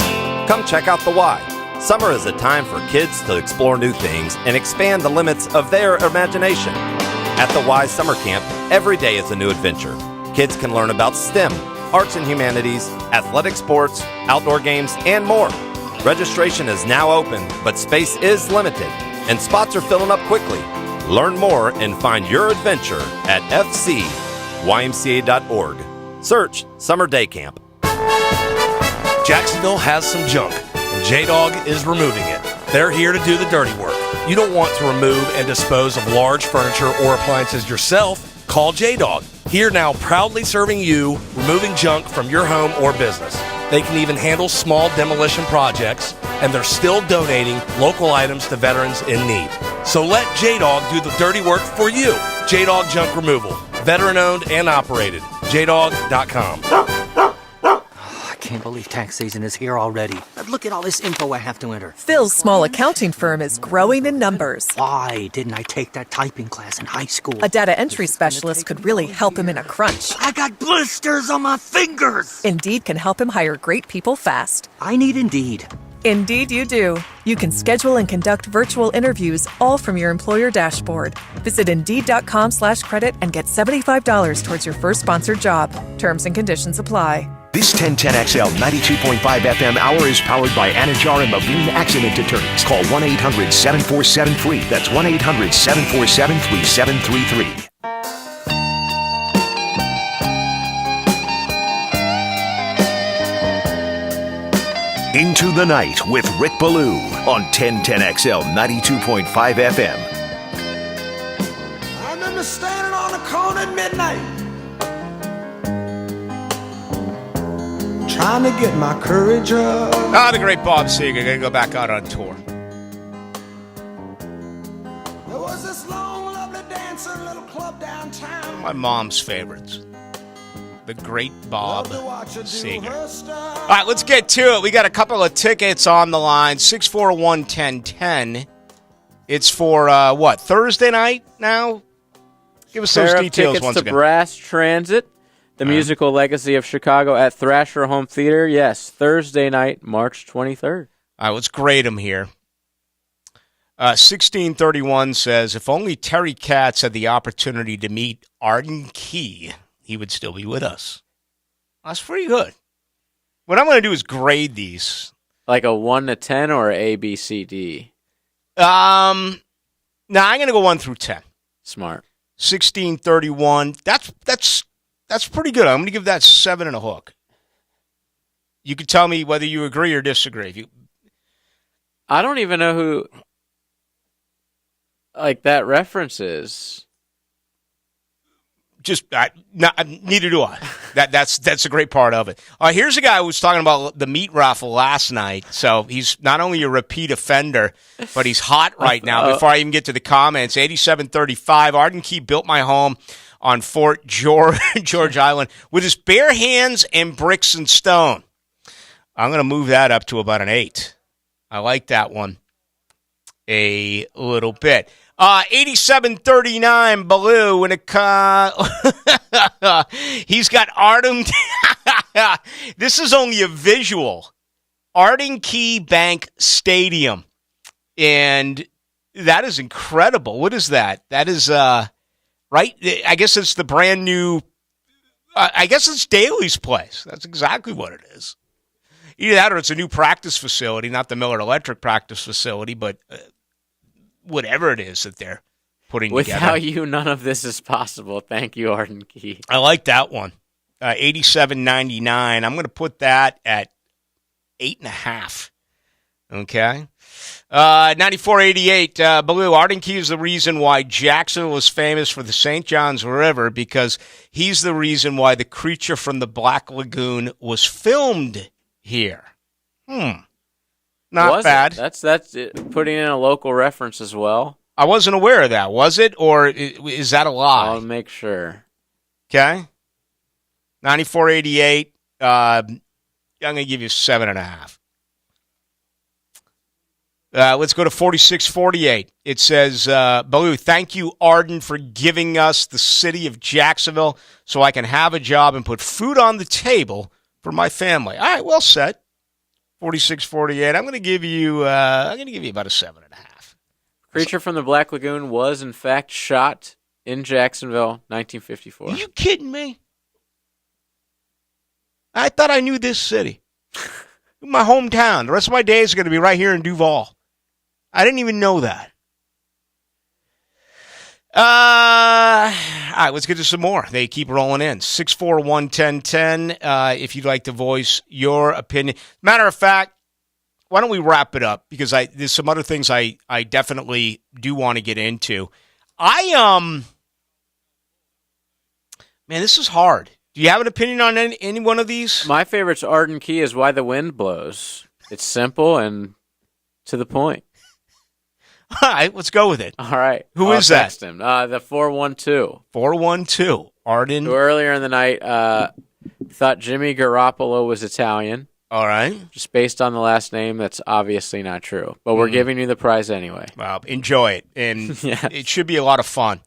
Come check out the Y. Summer is a time for kids to explore new things and expand the limits of their imagination. At the Y Summer Camp, every day is a new adventure. Kids can learn about STEM, arts and humanities, athletic sports, outdoor games, and more. Registration is now open, but space is limited, and spots are filling up quickly. Learn more and find your adventure at fcymca.org. Search Summer Day Camp. Jacksonville has some junk, and J-Dog is removing it. They're here to do the dirty work. You don't want to remove and dispose of large furniture or appliances yourself? Call J-Dog. Here now, proudly serving you, removing junk from your home or business. They can even handle small demolition projects, and they're still donating local items to veterans in need. So let J-Dog do the dirty work for you. J-Dog Junk Removal. Veteran-owned and operated. JDog.com. I can't believe tax season is here already. Look at all this info I have to enter. Phil's small accounting firm is growing in numbers. Why didn't I take that typing class in high school? A data entry specialist could really help him in a crunch. I got blisters on my fingers. Indeed can help him hire great people fast. I need Indeed. Indeed you do. You can schedule and conduct virtual interviews all from your employer dashboard. Visit Indeed.com/credit and get $75 towards your first sponsored job. Terms and conditions apply. This 1010XL 92.5 FM hour is powered by Anajar and Levine Accident Attorneys. Call 1-800-747-FREE. That's 1-800-747-3733. Into the Night with Rick Ballou on 1010XL 92.5 FM. I remember standing on the corner at midnight, trying to get my courage up. The great Bob Seger. Gonna go back out on tour. There was this long, lovely dancer, little club downtown. My mom's favorites. The great Bob Seger. All right, let's get to it. We got a couple of tickets on the line. 641-1010. It's for, Thursday night now? Give us those details tickets once to again. Brass Transit, the musical legacy of Chicago at Thrasher Home Theater. Yes, Thursday night, March 23rd. All right, let's grade them here. 1631 says, if only Terry Katz had the opportunity to meet Arden Key, he would still be with us. That's pretty good. What I'm going to do is grade these. Like a 1 to 10 or A, B, C, D? No, I'm going to go 1 through 10. Smart. 1631. That's pretty good. I'm going to give that 7 and a hook. You can tell me whether you agree or disagree. I don't even know who that reference is. Neither do I. That's a great part of it. Here's a guy who was talking about the meat raffle last night. So he's not only a repeat offender, but he's hot right now. Before I even get to the comments, 8735, Arden Key built my home on Fort George Island with his bare hands and bricks and stone. I'm going to move that up to about an 8. I like that one a little bit. 8739 Ballou in a he's got Arden. This is only a visual. Arden Key Bank Stadium. And that is incredible. What is that? That is right? I guess it's the brand new I guess it's Daly's place. That's exactly what it is. Either that or it's a new practice facility, not the Miller Electric practice facility, but whatever it is that they're putting together. Without you, none of this is possible. Thank you, Arden Key. I like that one. $87.99. I'm going to put that at 8.5. Okay. 9488, Ballou, Arden Key is the reason why Jacksonville was famous for the St. Johns River because he's the reason why the creature from the Black Lagoon was filmed here. Not bad. That's putting in a local reference as well. I wasn't aware of that. Was it? Or is that a lie? I'll make sure. Okay. 9488, I'm going to give you 7.5. Let's go to 4648. It says, Ballou, thank you, Arden, for giving us the city of Jacksonville so I can have a job and put food on the table for my family. All right, well said. 4648. I'm going to give you about a 7.5. Creature from the Black Lagoon was, in fact, shot in Jacksonville, 1954. Are you kidding me? I thought I knew this city. My hometown. The rest of my days are going to be right here in Duval. I didn't even know that. All right, let's get to some more. They keep rolling in. 641-1010 if you'd like to voice your opinion. Matter of fact, why don't we wrap it up? Because there's some other things I definitely do want to get into. Man, this is hard. Do you have an opinion on any one of these? My favorite's Arden Key is Why the Wind Blows. It's simple and to the point. All right, let's go with it. All right. Who is that? Text him. The 412. 412. Arden. Who earlier in the night thought Jimmy Garoppolo was Italian. All right. Just based on the last name, that's obviously not true. But we're giving you the prize anyway. Well, enjoy it. And It should be a lot of fun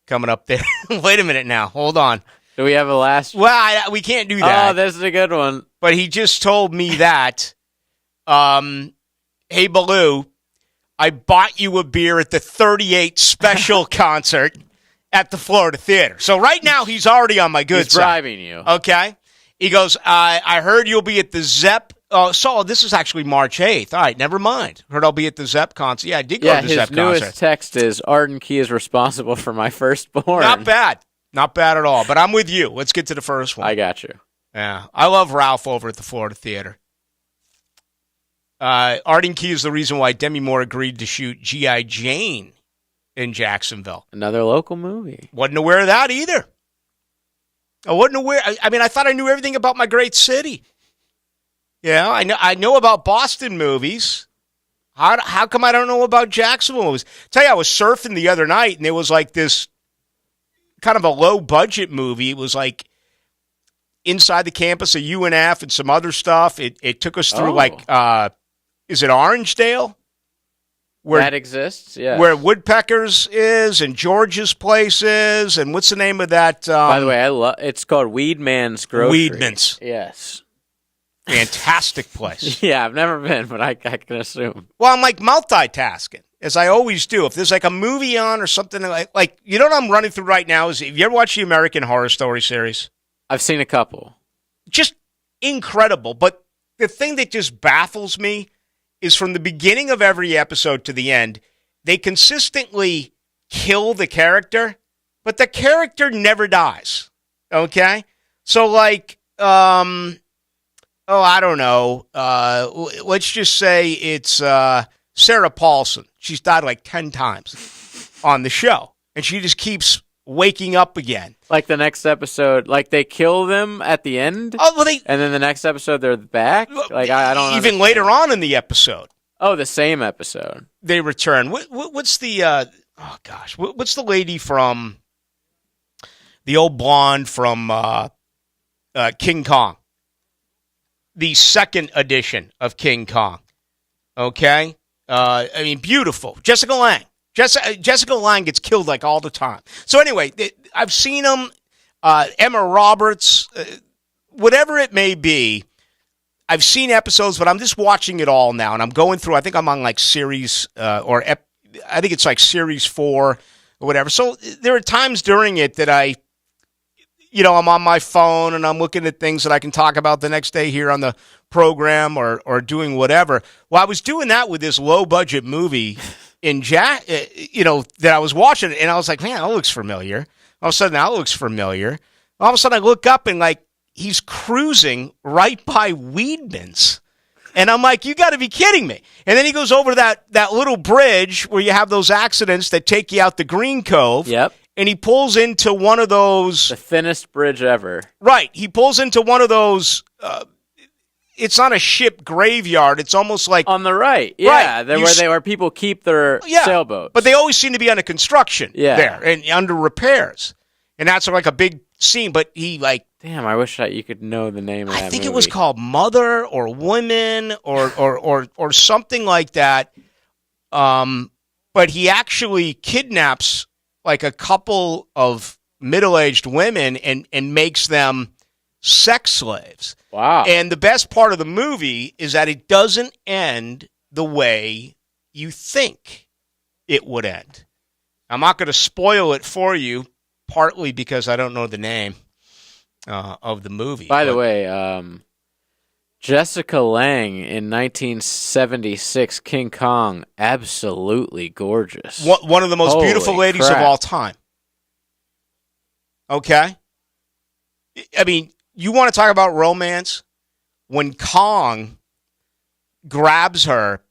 coming up there. Wait a minute now. Hold on. Do we have a last? Well, we can't do that. Oh, this is a good one. But he just told me that, hey, Ballou, I bought you a beer at the 38 special concert at the Florida Theater. So right now he's already on my good He's side. bribing you. Okay. He goes, I heard you'll be at the Zepp. So this is actually March 8th. All right, never mind. Heard I'll be at the Zepp concert. Yeah, I did go to the Zepp concert. His newest text is, Arden Key is responsible for my firstborn. Not bad. Not bad at all. But I'm with you. Let's get to the first one. I got you. Yeah. I love Ralph over at the Florida Theater. Arden Key is the reason why Demi Moore agreed to shoot G.I. Jane in Jacksonville. Another local movie. Wasn't aware of that either. I wasn't aware. I mean, I thought I knew everything about my great city. Yeah, I know about Boston movies. How come I don't know about Jacksonville movies? Tell you, I was surfing the other night, and there was like this kind of a low-budget movie. It was like inside the campus of UNF and some other stuff. It took us through is it Orangedale? Where that exists, yeah. Where Woodpeckers is and George's Place is, and what's the name of that? By the way, it's called Weedman's Grocery. Weedman's. Yes. Fantastic place. Yeah, I've never been, but I can assume. Well, I'm like multitasking, as I always do. If there's like a movie on or something like you know what I'm running through right now is, have you ever watched the American Horror Story series? I've seen a couple. Just incredible. But the thing that just baffles me is from the beginning of every episode to the end, they consistently kill the character, but the character never dies. Okay? So like, I don't know. Let's just say it's Sarah Paulson. She's died like 10 times on the show, and she just keeps waking up again. Like the next episode, like they kill them at the end? Oh, well, and then the next episode they're back? Like I don't even understand. later on in the episode. Oh, the same episode. They return. What's the what's the lady from the old blonde from King Kong? The second edition of King Kong. Okay? I mean, beautiful. Jessica Lange. Jessica Lange gets killed like all the time. So anyway, I've seen them. Emma Roberts, whatever it may be. I've seen episodes, but I'm just watching it all now, and I'm going through. I think I'm on like series I think it's like series 4 or whatever. So there are times during it that I'm on my phone and I'm looking at things that I can talk about the next day here on the program or doing whatever. Well, I was doing that with this low-budget movie that I was watching, and I was like, man, that looks familiar. All of a sudden, that looks familiar. All of a sudden, I look up and, he's cruising right by Weedman's. And I'm like, you got to be kidding me. And then he goes over that little bridge where you have those accidents that take you out the Green Cove. Yep. And he pulls into one of those. The thinnest bridge ever. Right. He pulls into one of those. It's not a ship graveyard. It's almost like. On the right. Yeah. Right. Where people keep their sailboats. But they always seem to be under construction there and under repairs. And that's like a big scene. But he Damn, I wish you could know the name of that I think movie. it was called Mother or Women or something like that. But he actually kidnaps a couple of middle-aged women and makes them sex slaves. Wow. And the best part of the movie is that it doesn't end the way you think it would end. I'm not going to spoil it for you, partly because I don't know the name of the movie. By the way, Jessica Lange in 1976, King Kong, absolutely gorgeous. One of the most beautiful ladies of all time. Okay? I mean, you want to talk about romance? When Kong grabs her,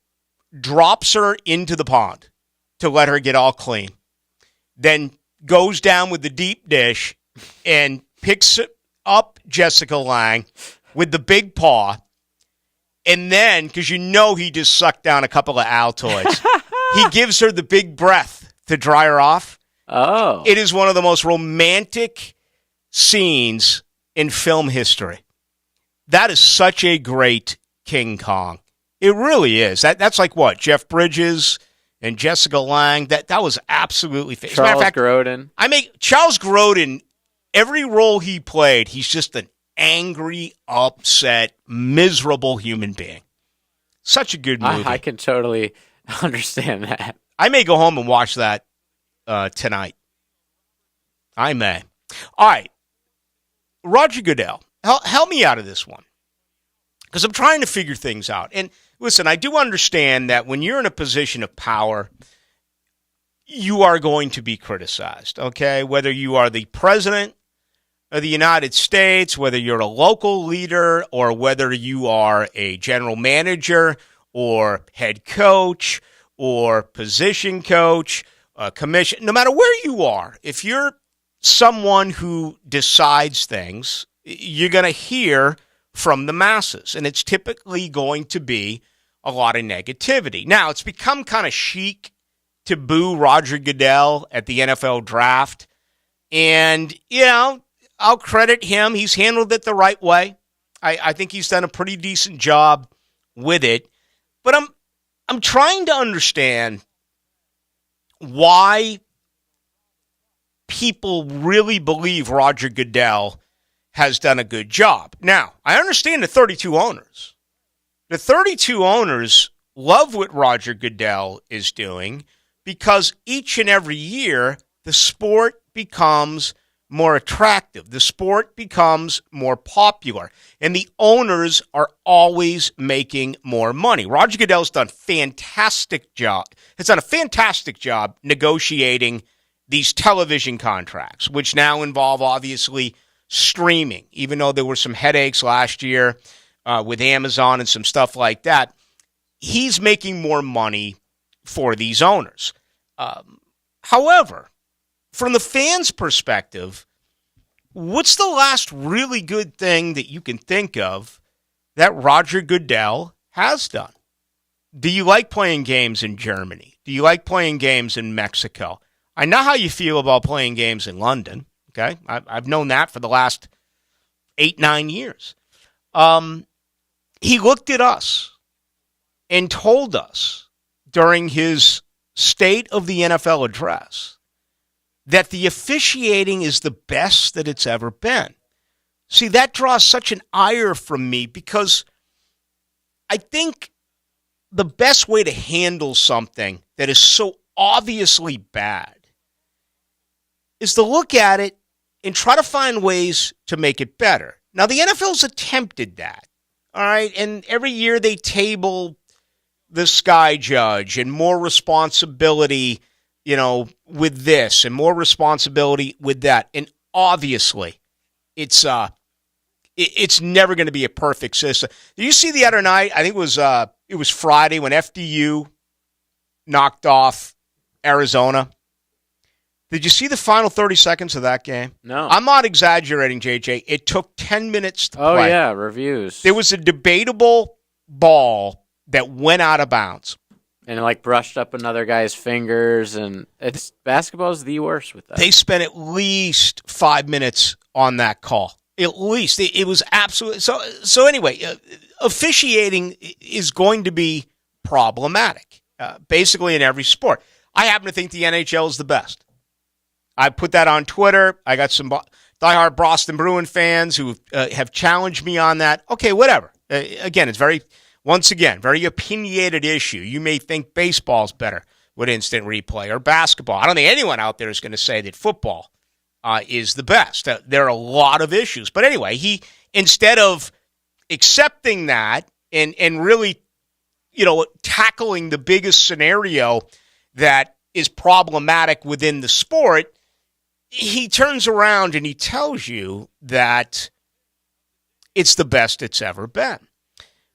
drops her into the pond to let her get all clean, then goes down with the deep dish and picks up Jessica Lange with the big paw, and then, because he just sucked down a couple of Altoids, he gives her the big breath to dry her off. Oh. It is one of the most romantic scenes in film history. That is such a great King Kong. It really is. That's like what? Jeff Bridges and Jessica Lange. That was absolutely famous. Charles Grodin. Charles Grodin, every role he played, he's just an angry, upset, miserable human being. Such a good movie. I can totally understand that. I may go home and watch that tonight. I may. All right. Roger Goodell, help me out of this one. Because I'm trying to figure things out. And listen, I do understand that when you're in a position of power, you are going to be criticized, okay? Whether you are the president of the United States, whether you're a local leader, or whether you are a general manager or head coach or position coach, commission, no matter where you are, if you're someone who decides things, you're going to hear from the masses, and it's typically going to be a lot of negativity. Now, it's become kind of chic to boo Roger Goodell at the NFL draft, and, I'll credit him. He's handled it the right way. I think he's done a pretty decent job with it, but I'm trying to understand why people really believe Roger Goodell has done a good job. Now, I understand the 32 owners. The 32 owners love what Roger Goodell is doing because each and every year the sport becomes more attractive. The sport becomes more popular. And the owners are always making more money. Roger Goodell's done a fantastic job negotiating these television contracts, which now involve, obviously, streaming, even though there were some headaches last year with Amazon and some stuff like that. He's making more money for these owners. However, from the fans' perspective, what's the last really good thing that you can think of that Roger Goodell has done? Do you like playing games in Germany? Do you like playing games in Mexico? I know how you feel about playing games in London. Okay, I've known that for the last 8-9 years. He looked at us and told us during his State of the NFL address that the officiating is the best that it's ever been. See, that draws such an ire from me because I think the best way to handle something that is so obviously bad is to look at it and try to find ways to make it better. Now, the NFL's attempted that, all right? And every year they table the sky judge and more responsibility, with this and more responsibility with that. And obviously, it's never going to be a perfect system. Did you see the other night? I think it was Friday when FDU knocked off Arizona. Did you see the final 30 seconds of that game? No. I'm not exaggerating, JJ. It took 10 minutes to play. Oh, yeah, reviews. There was a debatable ball that went out of bounds. And brushed up another guy's fingers, and basketball's the worst with that. They spent at least 5 minutes on that call. At least. It was absolutely... So anyway, officiating is going to be problematic, basically in every sport. I happen to think the NHL is the best. I put that on Twitter. I got some diehard Boston Bruin fans who have challenged me on that. Okay, whatever. Again, it's very opinionated issue. You may think baseball's better with instant replay or basketball. I don't think anyone out there is going to say that football is the best. There are a lot of issues. But anyway, he, instead of accepting that and really, tackling the biggest scenario that is problematic within the sport, he turns around and he tells you that it's the best it's ever been.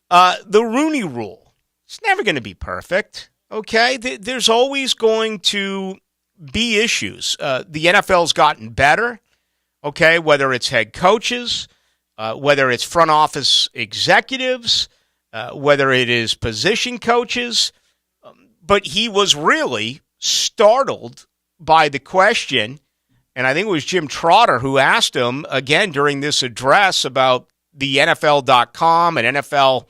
The Rooney Rule, it's never going to be perfect, okay? There's always going to be issues. The NFL's gotten better, okay, whether it's head coaches, whether it's front office executives, whether it is position coaches. But he was really startled by the question, and I think it was Jim Trotter who asked him again during this address about the NFL.com and NFL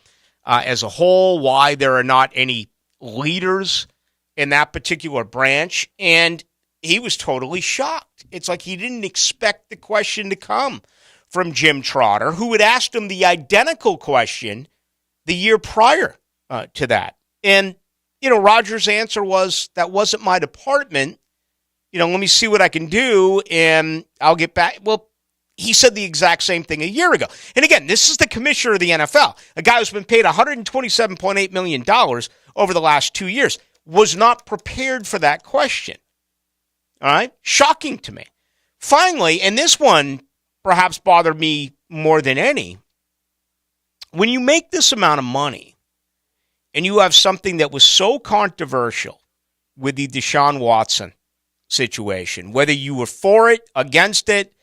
as a whole, why there are not any leaders in that particular branch. And he was totally shocked. It's like he didn't expect the question to come from Jim Trotter, who had asked him the identical question the year prior to that. And, Roger's answer was, that wasn't my department. Let me see what I can do, and I'll get back. Well, he said the exact same thing a year ago. And again, this is the commissioner of the NFL, a guy who's been paid $127.8 million over the last 2 years, was not prepared for that question. All right? Shocking to me. Finally, and this one perhaps bothered me more than any, when you make this amount of money and you have something that was so controversial with the Deshaun Watson situation, whether you were for it, against it,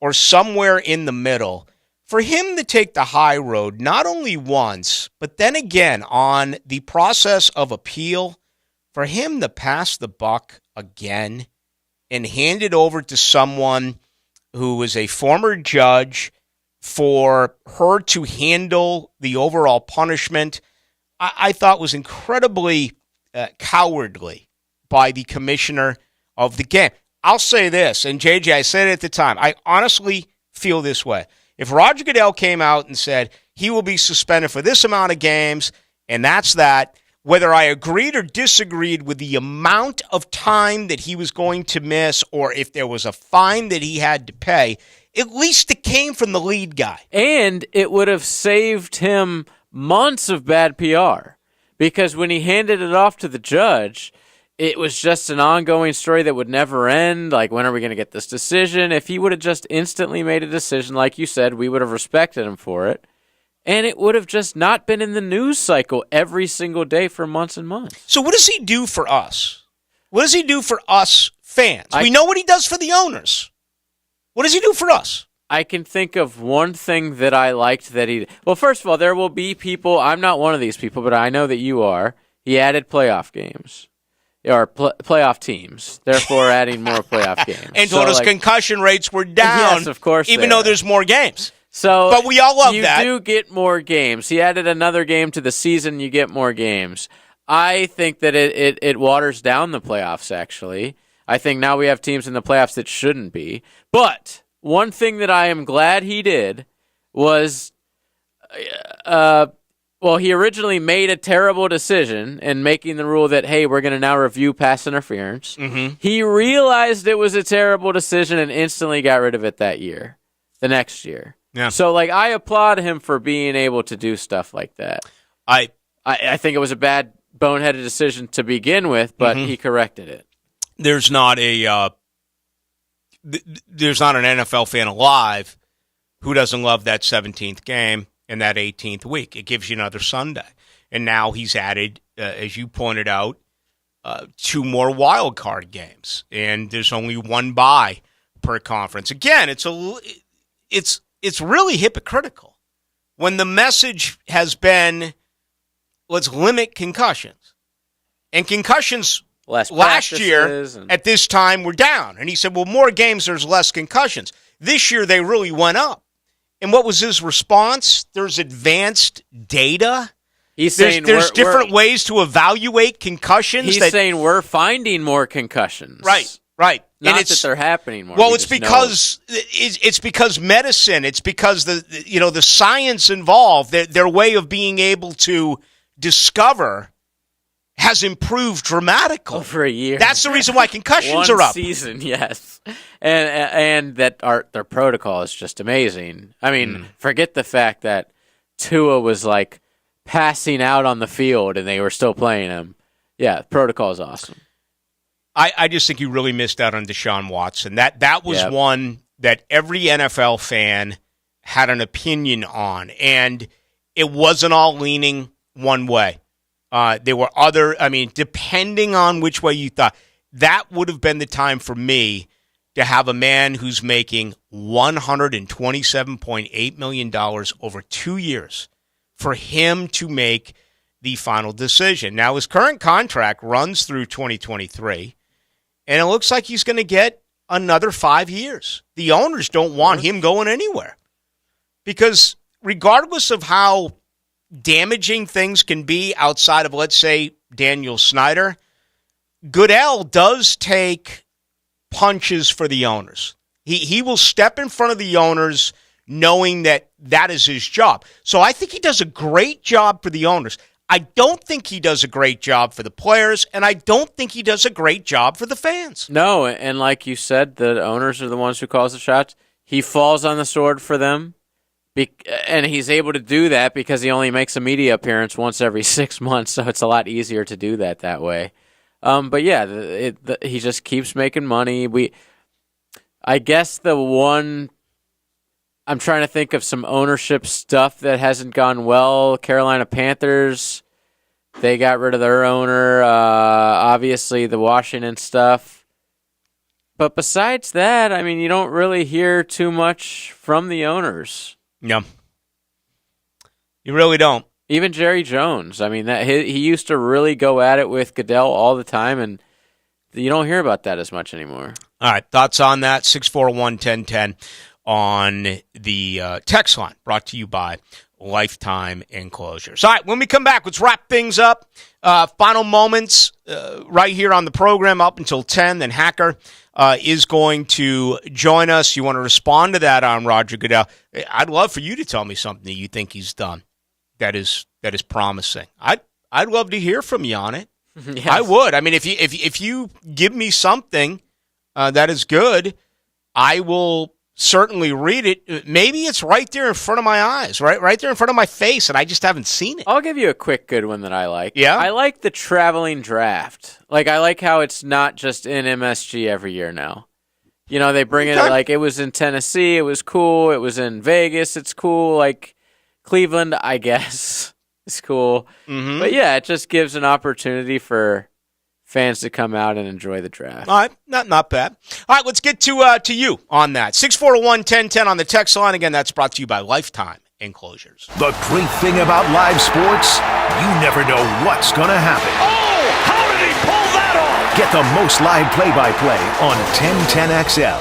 or somewhere in the middle, for him to take the high road not only once, but then again on the process of appeal, for him to pass the buck again and hand it over to someone who was a former judge, for her to handle the overall punishment, I thought was incredibly cowardly by the commissioner of the game. I'll say this, and JJ, I said it at the time, I honestly feel this way. If Roger Goodell came out and said he will be suspended for this amount of games, and that's that, whether I agreed or disagreed with the amount of time that he was going to miss, or if there was a fine that he had to pay, at least it came from the lead guy. And it would have saved him months of bad PR, because when he handed it off to the judge, it was just an ongoing story that would never end. Like, when are we going to get this decision? If he would have just instantly made a decision, like you said, we would have respected him for it. And it would have just not been in the news cycle every single day for months and months. So what does he do for us? What does he do for us fans? We know what he does for the owners. What does he do for us? I can think of one thing that I liked that he... Well, first of all, there will be people... I'm not one of these people, but I know that you are. He added playoff games. Or playoff teams, therefore adding more playoff games. And told us concussion rates were down. Yes, of course, even though there's more games. So, but we all love that. You do get more games. He added another game to the season. You get more games. I think that it waters down the playoffs, actually. I think now we have teams in the playoffs that shouldn't be. But one thing that I am glad he did was Well, he originally made a terrible decision in making the rule that, hey, we're going to now review pass interference. Mm-hmm. He realized it was a terrible decision and instantly got rid of it the next year. Yeah. So, I applaud him for being able to do stuff like that. I think it was a bad, boneheaded decision to begin with, but he corrected it. There's not an NFL fan alive who doesn't love that 17th game and that 18th week. It gives you another Sunday. And now he's added, as you pointed out, 2 more wild card games. And there's only 1 bye per conference. Again, it's really hypocritical when the message has been, let's limit concussions. And concussions last year at this time were down. And he said, well, more games, there's less concussions. This year they really went up. And what was his response? There's advanced data. He's saying there's different ways to evaluate concussions. He's saying we're finding more concussions. Right. Not that they're happening more. Well, it's because medicine. It's because the science involved, their way of being able to discover has improved dramatically over a year. That's the reason why concussions are up. 1 season, yes, and that their protocol is just amazing. I mean, forget the fact that Tua was passing out on the field and they were still playing him. Yeah, protocol is awesome. I just think you really missed out on Deshaun Watson. That was one that every NFL fan had an opinion on, and it wasn't all leaning one way. There were depending on which way you thought, that would have been the time for me to have a man who's making $127.8 million over 2 years for him to make the final decision. Now, his current contract runs through 2023, and it looks like he's going to get another 5 years. The owners don't want him going anywhere because regardless of how damaging things can be outside of, let's say, Daniel Snyder, Goodell does take punches for the owners. He will step in front of the owners knowing that is his job. So I think he does a great job for the owners. I don't think he does a great job for the players, and I don't think he does a great job for the fans. No, and like you said, the owners are the ones who calls the shots. He falls on the sword for them. And he's able to do that because he only makes a media appearance once every 6 months, so it's a lot easier to do that way. But yeah, he just keeps making money. I guess the one, I'm trying to think of some ownership stuff that hasn't gone well. Carolina Panthers, they got rid of their owner. Obviously, the Washington stuff. But besides that, you don't really hear too much from the owners. No. You really don't. Even Jerry Jones. He used to really go at it with Goodell all the time, and you don't hear about that as much anymore. All right, thoughts on that? 641-1010 on the text line, brought to you by Lifetime Enclosures. All right, when we come back, let's wrap things up. Final moments right here on the program up until 10. Then Hacker is going to join us. You want to respond to that on Roger Goodell? I'd love for you to tell me something that you think he's done that is promising. I'd love to hear from you on it. Yes. I would. If you give me something that is good, I will certainly read it. Maybe it's right there in front of my eyes, right there in front of my face, and I just haven't seen it. I'll give you a quick good one that I like. Yeah? I like the traveling draft. I like how it's not just in MSG every year now. They bring it it was in Tennessee, it was cool. It was in Vegas, it's cool. Cleveland, I guess, is cool. Mm-hmm. But yeah, it just gives an opportunity for fans to come out and enjoy the draft. All right, not bad. All right, let's get to you on that. 641-1010 on the text line. Again, that's brought to you by Lifetime Enclosures. The great thing about live sports, you never know what's going to happen. Oh, how did he pull that off? Get the most live play-by-play on 1010XL.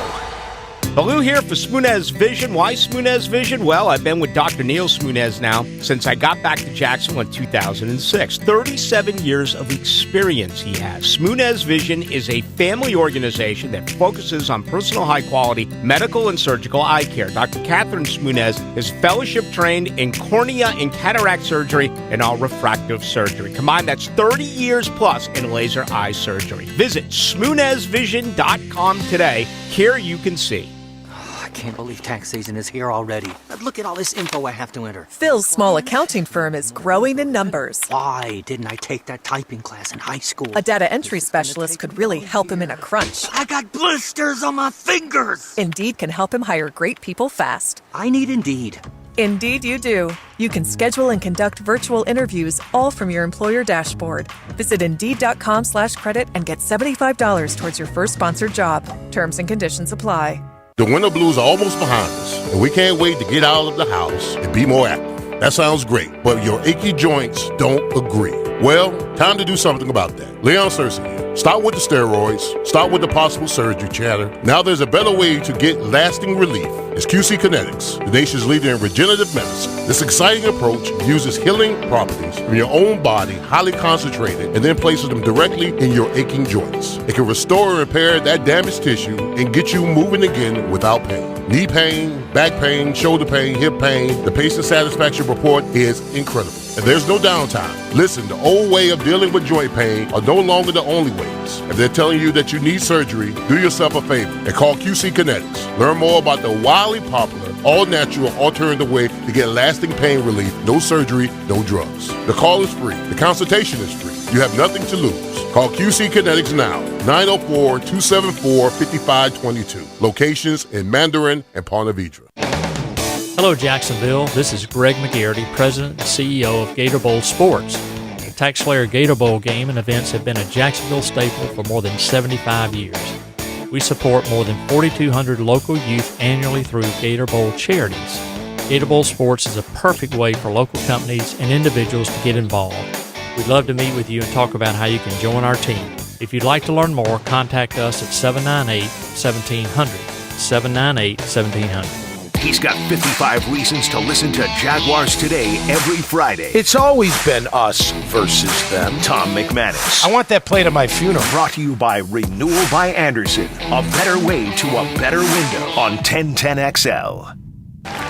Ballou here for Smoonez Vision. Why Smoonez Vision? Well, I've been with Dr. Neil Smoonez now since I got back to Jacksonville in 2006. 37 years of experience he has. Smoonez Vision is a family organization that focuses on personal high-quality medical and surgical eye care. Dr. Catherine Smoonez is fellowship-trained in cornea and cataract surgery and all refractive surgery. Combined, that's 30 years plus in laser eye surgery. Visit SmoonezVision.com today. Here you can see. I can't believe tax season is here already. Look at all this info I have to enter. Phil's small accounting firm is growing in numbers. Why didn't I take that typing class in high school? A data entry specialist could really help him in a crunch. I got blisters on my fingers. Indeed can help him hire great people fast. I need Indeed. Indeed you do. You can schedule and conduct virtual interviews all from your employer dashboard. Visit Indeed.com/credit and get $75 towards your first sponsored job. Terms and conditions apply. The winter blues are almost behind us, and we can't wait to get out of the house and be more active. That sounds great, but your achy joints don't agree. Well, time to do something about that. Leon Searcy here. Start with the steroids. Start with the possible surgery chatter. Now there's a better way to get lasting relief. It's QC Kinetics, the nation's leader in regenerative medicine. This exciting approach uses healing properties from your own body, highly concentrated, and then places them directly in your aching joints. It can restore and repair that damaged tissue and get you moving again without pain. Knee pain, back pain, shoulder pain, hip pain. The patient satisfaction report is incredible. And there's no downtime. Listen, the old way of dealing with joint pain are no longer the only ways. If they're telling you that you need surgery, do yourself a favor and call QC Kinetics. Learn more about the wildly popular, all-natural alternative way to get lasting pain relief. No surgery, no drugs. The call is free. The consultation is free. You have nothing to lose. Call QC Kinetics now. 904-274-5522. Locations in Mandarin and Ponte Vedra. Hello, Jacksonville. This is Greg McGarity, President and CEO of Gator Bowl Sports. The Tax Slayer Gator Bowl game and events have been a Jacksonville staple for more than 75 years. We support more than 4,200 local youth annually through Gator Bowl charities. Gator Bowl Sports is a perfect way for local companies and individuals to get involved. We'd love to meet with you and talk about how you can join our team. If you'd like to learn more, contact us at 798-1700, 798-1700. He's got 55 reasons to listen to Jaguars Today every Friday. It's always been us versus them. Tom McManus. I want that played at my funeral. Brought to you by Renewal by Anderson. A better way to a better window on 1010XL.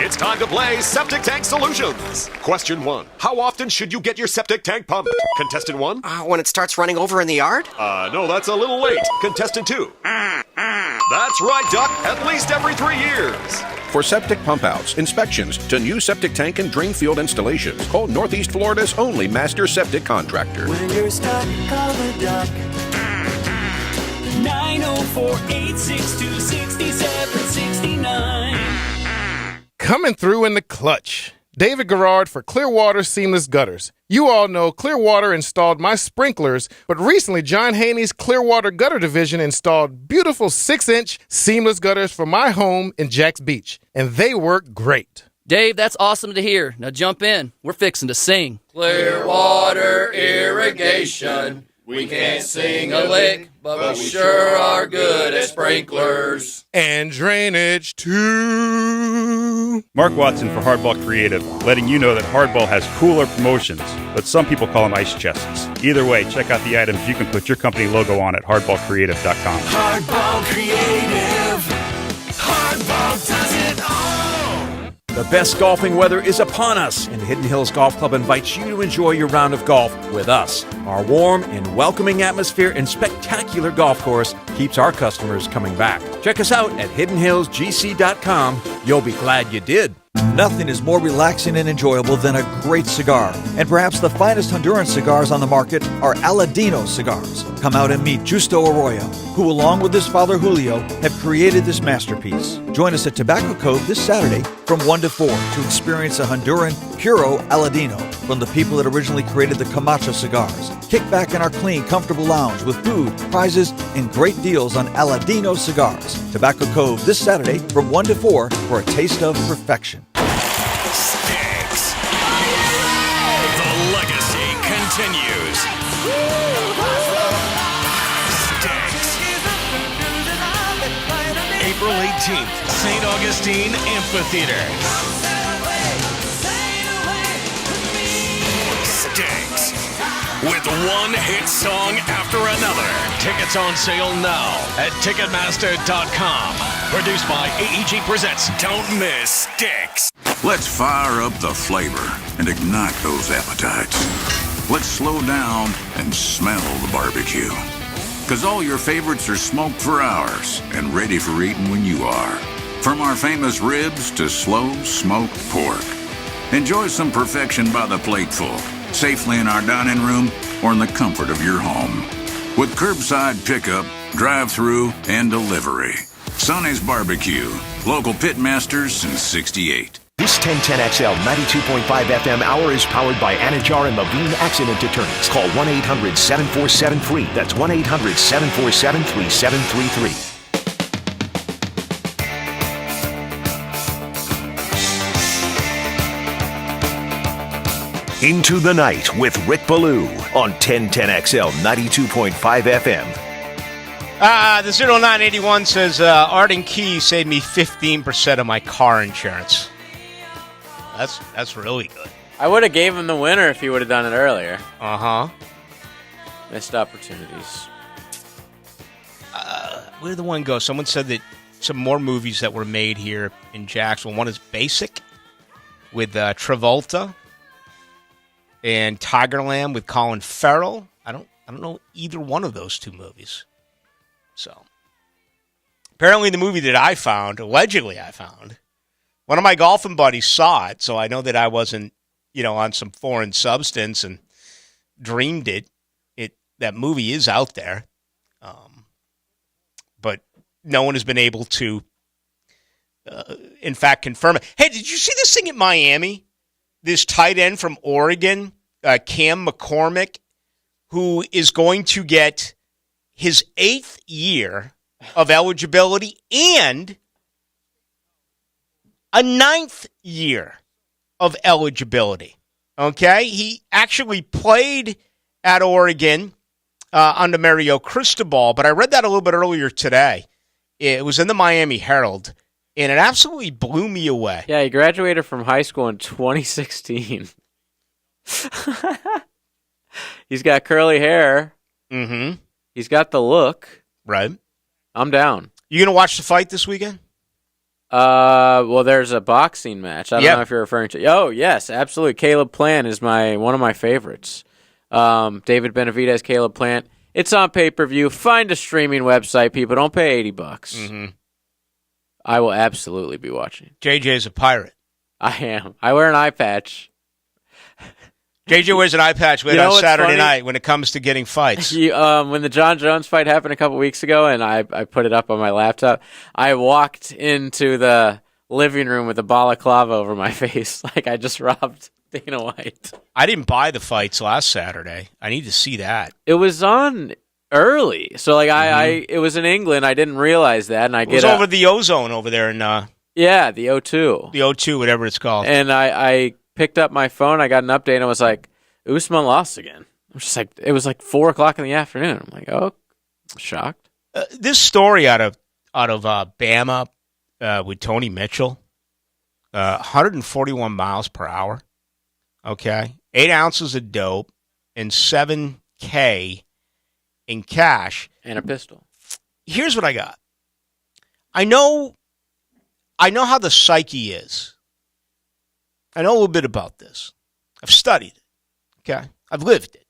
It's time to play Septic Tank Solutions. Question 1. How often should you get your septic tank pumped? Contestant 1? When it starts running over in the yard? No, that's a little late. Contestant 2? That's right, Duck. At least every 3 years. For septic pump outs, inspections, to new septic tank and drain field installations, call Northeast Florida's only master septic contractor. When you're stuck, call the Duck. 904-862-6769. Coming through in the clutch. David Garrard for Clearwater Seamless Gutters. You all know Clearwater installed my sprinklers, but recently John Haney's Clearwater Gutter Division installed beautiful 6-inch seamless gutters for my home in Jacks Beach, and they work great. Dave, that's awesome to hear. Now jump in. We're fixing to sing. Clearwater Irrigation. We can't sing a lick, but we sure are good at sprinklers. And drainage, too. Mark Watson for Hardball Creative, letting you know that Hardball has cooler promotions, but some people call them ice chests. Either way, check out the items you can put your company logo on at hardballcreative.com. Hardball Creative. Hardball does it all. The best golfing weather is upon us, and Hidden Hills Golf Club invites you to enjoy your round of golf with us. Our warm and welcoming atmosphere and spectacular golf course keeps our customers coming back. Check us out at hiddenhillsgc.com. You'll be glad you did. Nothing is more relaxing and enjoyable than a great cigar. And perhaps the finest Honduran cigars on the market are Aladino cigars. Come out and meet Justo Arroyo, who along with his father Julio have created this masterpiece. Join us at Tobacco Cove this Saturday from 1 to 4 to experience a Honduran Puro Aladino from the people that originally created the Camacho cigars. Kick back in our clean, comfortable lounge with food, prizes, and great deals on Aladino cigars. Tobacco Cove this Saturday from 1 to 4 for a taste of perfection. Stinks. The legacy continues. Stinks. April 18th, 19th, St. Augustine Amphitheater. Stinks. With one hit song after another. Tickets on sale now at Ticketmaster.com. Produced by AEG Presents. Don't miss Stinks. Let's fire up the flavor and ignite those appetites. Let's slow down and smell the barbecue. Because all your favorites are smoked for hours and ready for eating when you are. From our famous ribs to slow smoked pork. Enjoy some perfection by the plateful, safely in our dining room or in the comfort of your home. With curbside pickup, drive-through, and delivery. Sonny's Barbecue, local pitmasters since '68. This 1010XL 92.5 FM hour is powered by Anajar and Levine Accident Attorneys. Call 1-800-747-FREE. That's 1-800-747-3733. Into the Night with Rick Ballou on 1010XL 92.5 FM. The 0981 says, Arden Key saved me 15% of my car insurance. That's really good. I would have gave him the winner if he would have done it earlier. Uh-huh. Missed opportunities. Where did the one go? Someone said that some more movies that were made here in Jacksonville. One is Basic with Travolta and Tigerland with Colin Farrell. I don't know either one of those two movies. So apparently the movie that allegedly I found, one of my golfing buddies saw it, so I know that I wasn't, on some foreign substance and dreamed it. That movie is out there, but no one has been able to, in fact, confirm it. Hey, did you see this thing at Miami? This tight end from Oregon, Cam McCormick, who is going to get his 8th year of eligibility and a 9th year of eligibility. Okay? He actually played at Oregon under Mario Cristobal, but I read that a little bit earlier today. It was in the Miami Herald, and it absolutely blew me away. Yeah, he graduated from high school in 2016. He's got curly hair. Mm-hmm. He's got the look. Right. I'm down. You going to watch the fight this weekend? Well, there's a boxing match. I don't know if you're referring to. Oh, yes, absolutely. Caleb Plant is one of my favorites. David Benavidez, Caleb Plant. It's on pay-per-view. Find a streaming website, people. Don't pay $80. Mm-hmm. I will absolutely be watching. JJ's a pirate. I am. I wear an eye patch. JJ wears an eye patch on Saturday night when it comes to getting fights. When the John Jones fight happened a couple weeks ago and I put it up on my laptop, I walked into the living room with a balaclava over my face like I just robbed Dana White. I didn't buy the fights last Saturday. I need to see that. It was on early. So it was in England. I didn't realize that. And it was over the Ozone over there in the O2. The O2, whatever it's called. And I picked up my phone, I got an update, and I was like, Usman lost again. I'm just like, it was like 4 o'clock in the afternoon. I'm like, oh, I'm shocked. This story out of Bama with Tony Mitchell, 141 miles per hour. Okay, 8 ounces of dope and $7,000 in cash and a pistol. Here's what I got. I know how the psyche is. I know a little bit about this. I've studied it. Okay? I've lived it.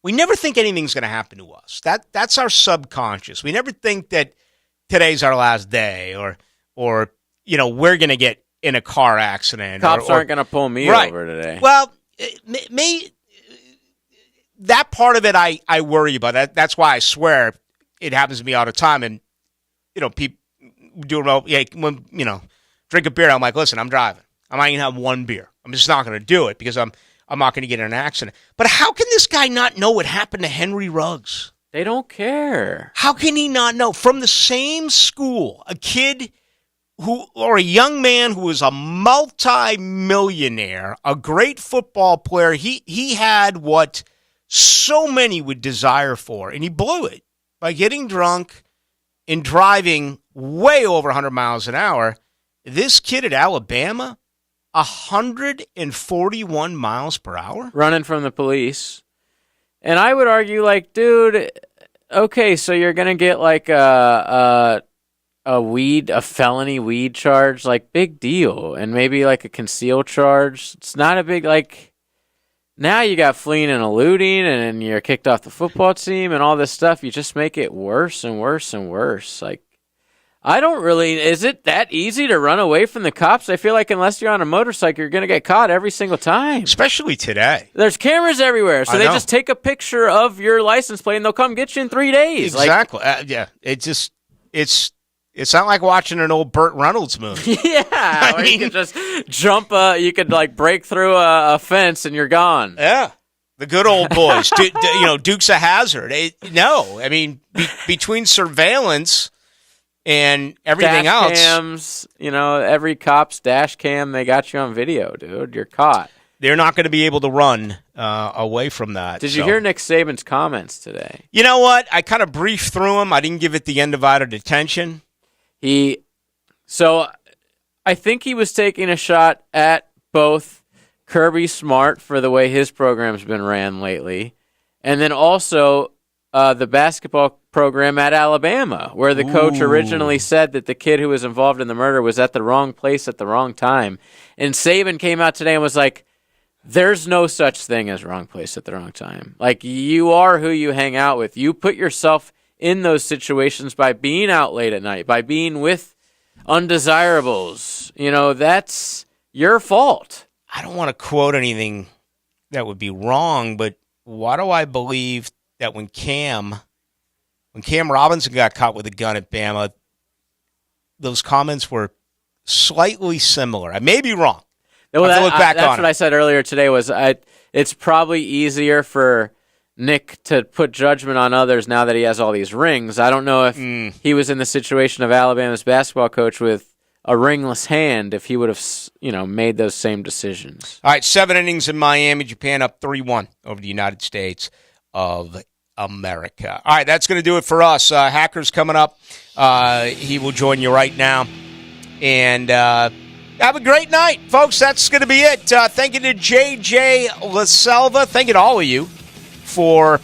We never think anything's going to happen to us. That's our subconscious. We never think that today's our last day or we're going to get in a car accident. Cops aren't going to pull me over today. Well, that part of it I worry about. That's why I swear it happens to me all the time. And, people do it. When, drink a beer, I'm like, listen, I'm driving. I'm not going to have one beer. I'm just not going to do it because I'm not going to get in an accident. But how can this guy not know what happened to Henry Ruggs? They don't care. How can he not know? From the same school, a kid or a young man who was a multi-millionaire, a great football player, he had what so many would desire for, and he blew it by getting drunk in driving way over 100 miles an hour. This kid at Alabama, 141 miles per hour? Running from the police. And I would argue, like, dude, okay, so you're going to get, like, a felony weed charge, like, big deal. And maybe, like, a concealed charge. It's not a big, like... Now you got fleeing and eluding, and you're kicked off the football team, and all this stuff. You just make it worse and worse and worse. Like, I don't really. Is it that easy to run away from the cops? I feel like unless you're on a motorcycle, you're going to get caught every single time. Especially today. There's cameras everywhere, so they just take a picture of your license plate, and they'll come get you in 3 days. Exactly. Yeah. It's not like watching an old Burt Reynolds movie. Yeah, you could just jump. You could like break through a fence and you're gone. Yeah, the good old boys. Dukes of Hazzard. Between surveillance and everything dash else, cams. Every cop's dash cam. They got you on video, dude. You're caught. They're not going to be able to run away from that. Did you hear Nick Saban's comments today? You know what? I kind of briefed through them. I didn't give it the undivided attention. So I think he was taking a shot at both Kirby Smart for the way his program's been ran lately, and then also the basketball program at Alabama, where the coach originally said that the kid who was involved in the murder was at the wrong place at the wrong time. And Saban came out today and was like, there's no such thing as wrong place at the wrong time. Like, you are who you hang out with. You put yourself in those situations by being out late at night, by being with undesirables. That's your fault. I don't want to quote anything that would be wrong, but why do I believe that when Cam Robinson got caught with a gun at Bama, those comments were slightly similar? I may be wrong. Well, that's what I said earlier today. It's probably easier for Nick to put judgment on others now that he has all these rings. I don't know if he was in the situation of Alabama's basketball coach with a ringless hand, if he would have, made those same decisions. All right, 7 innings in Miami, Japan up 3-1 over the United States of America. All right, that's going to do it for us. Hacker's coming up. He will join you right now. And have a great night, folks. That's going to be it. Thank you to J.J. LaSelva. Thank you to all of you for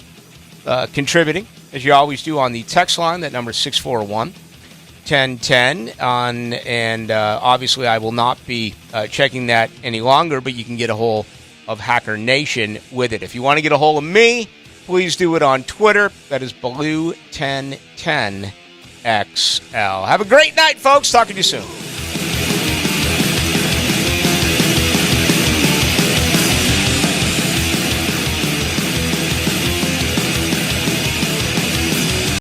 contributing, as you always do, on the text line. That number is 641-1010. And obviously, I will not be checking that any longer, but you can get a hold of Hacker Nation with it. If you want to get a hold of me, please do it on Twitter. That is Ballou1010XL. Have a great night, folks. Talking to you soon.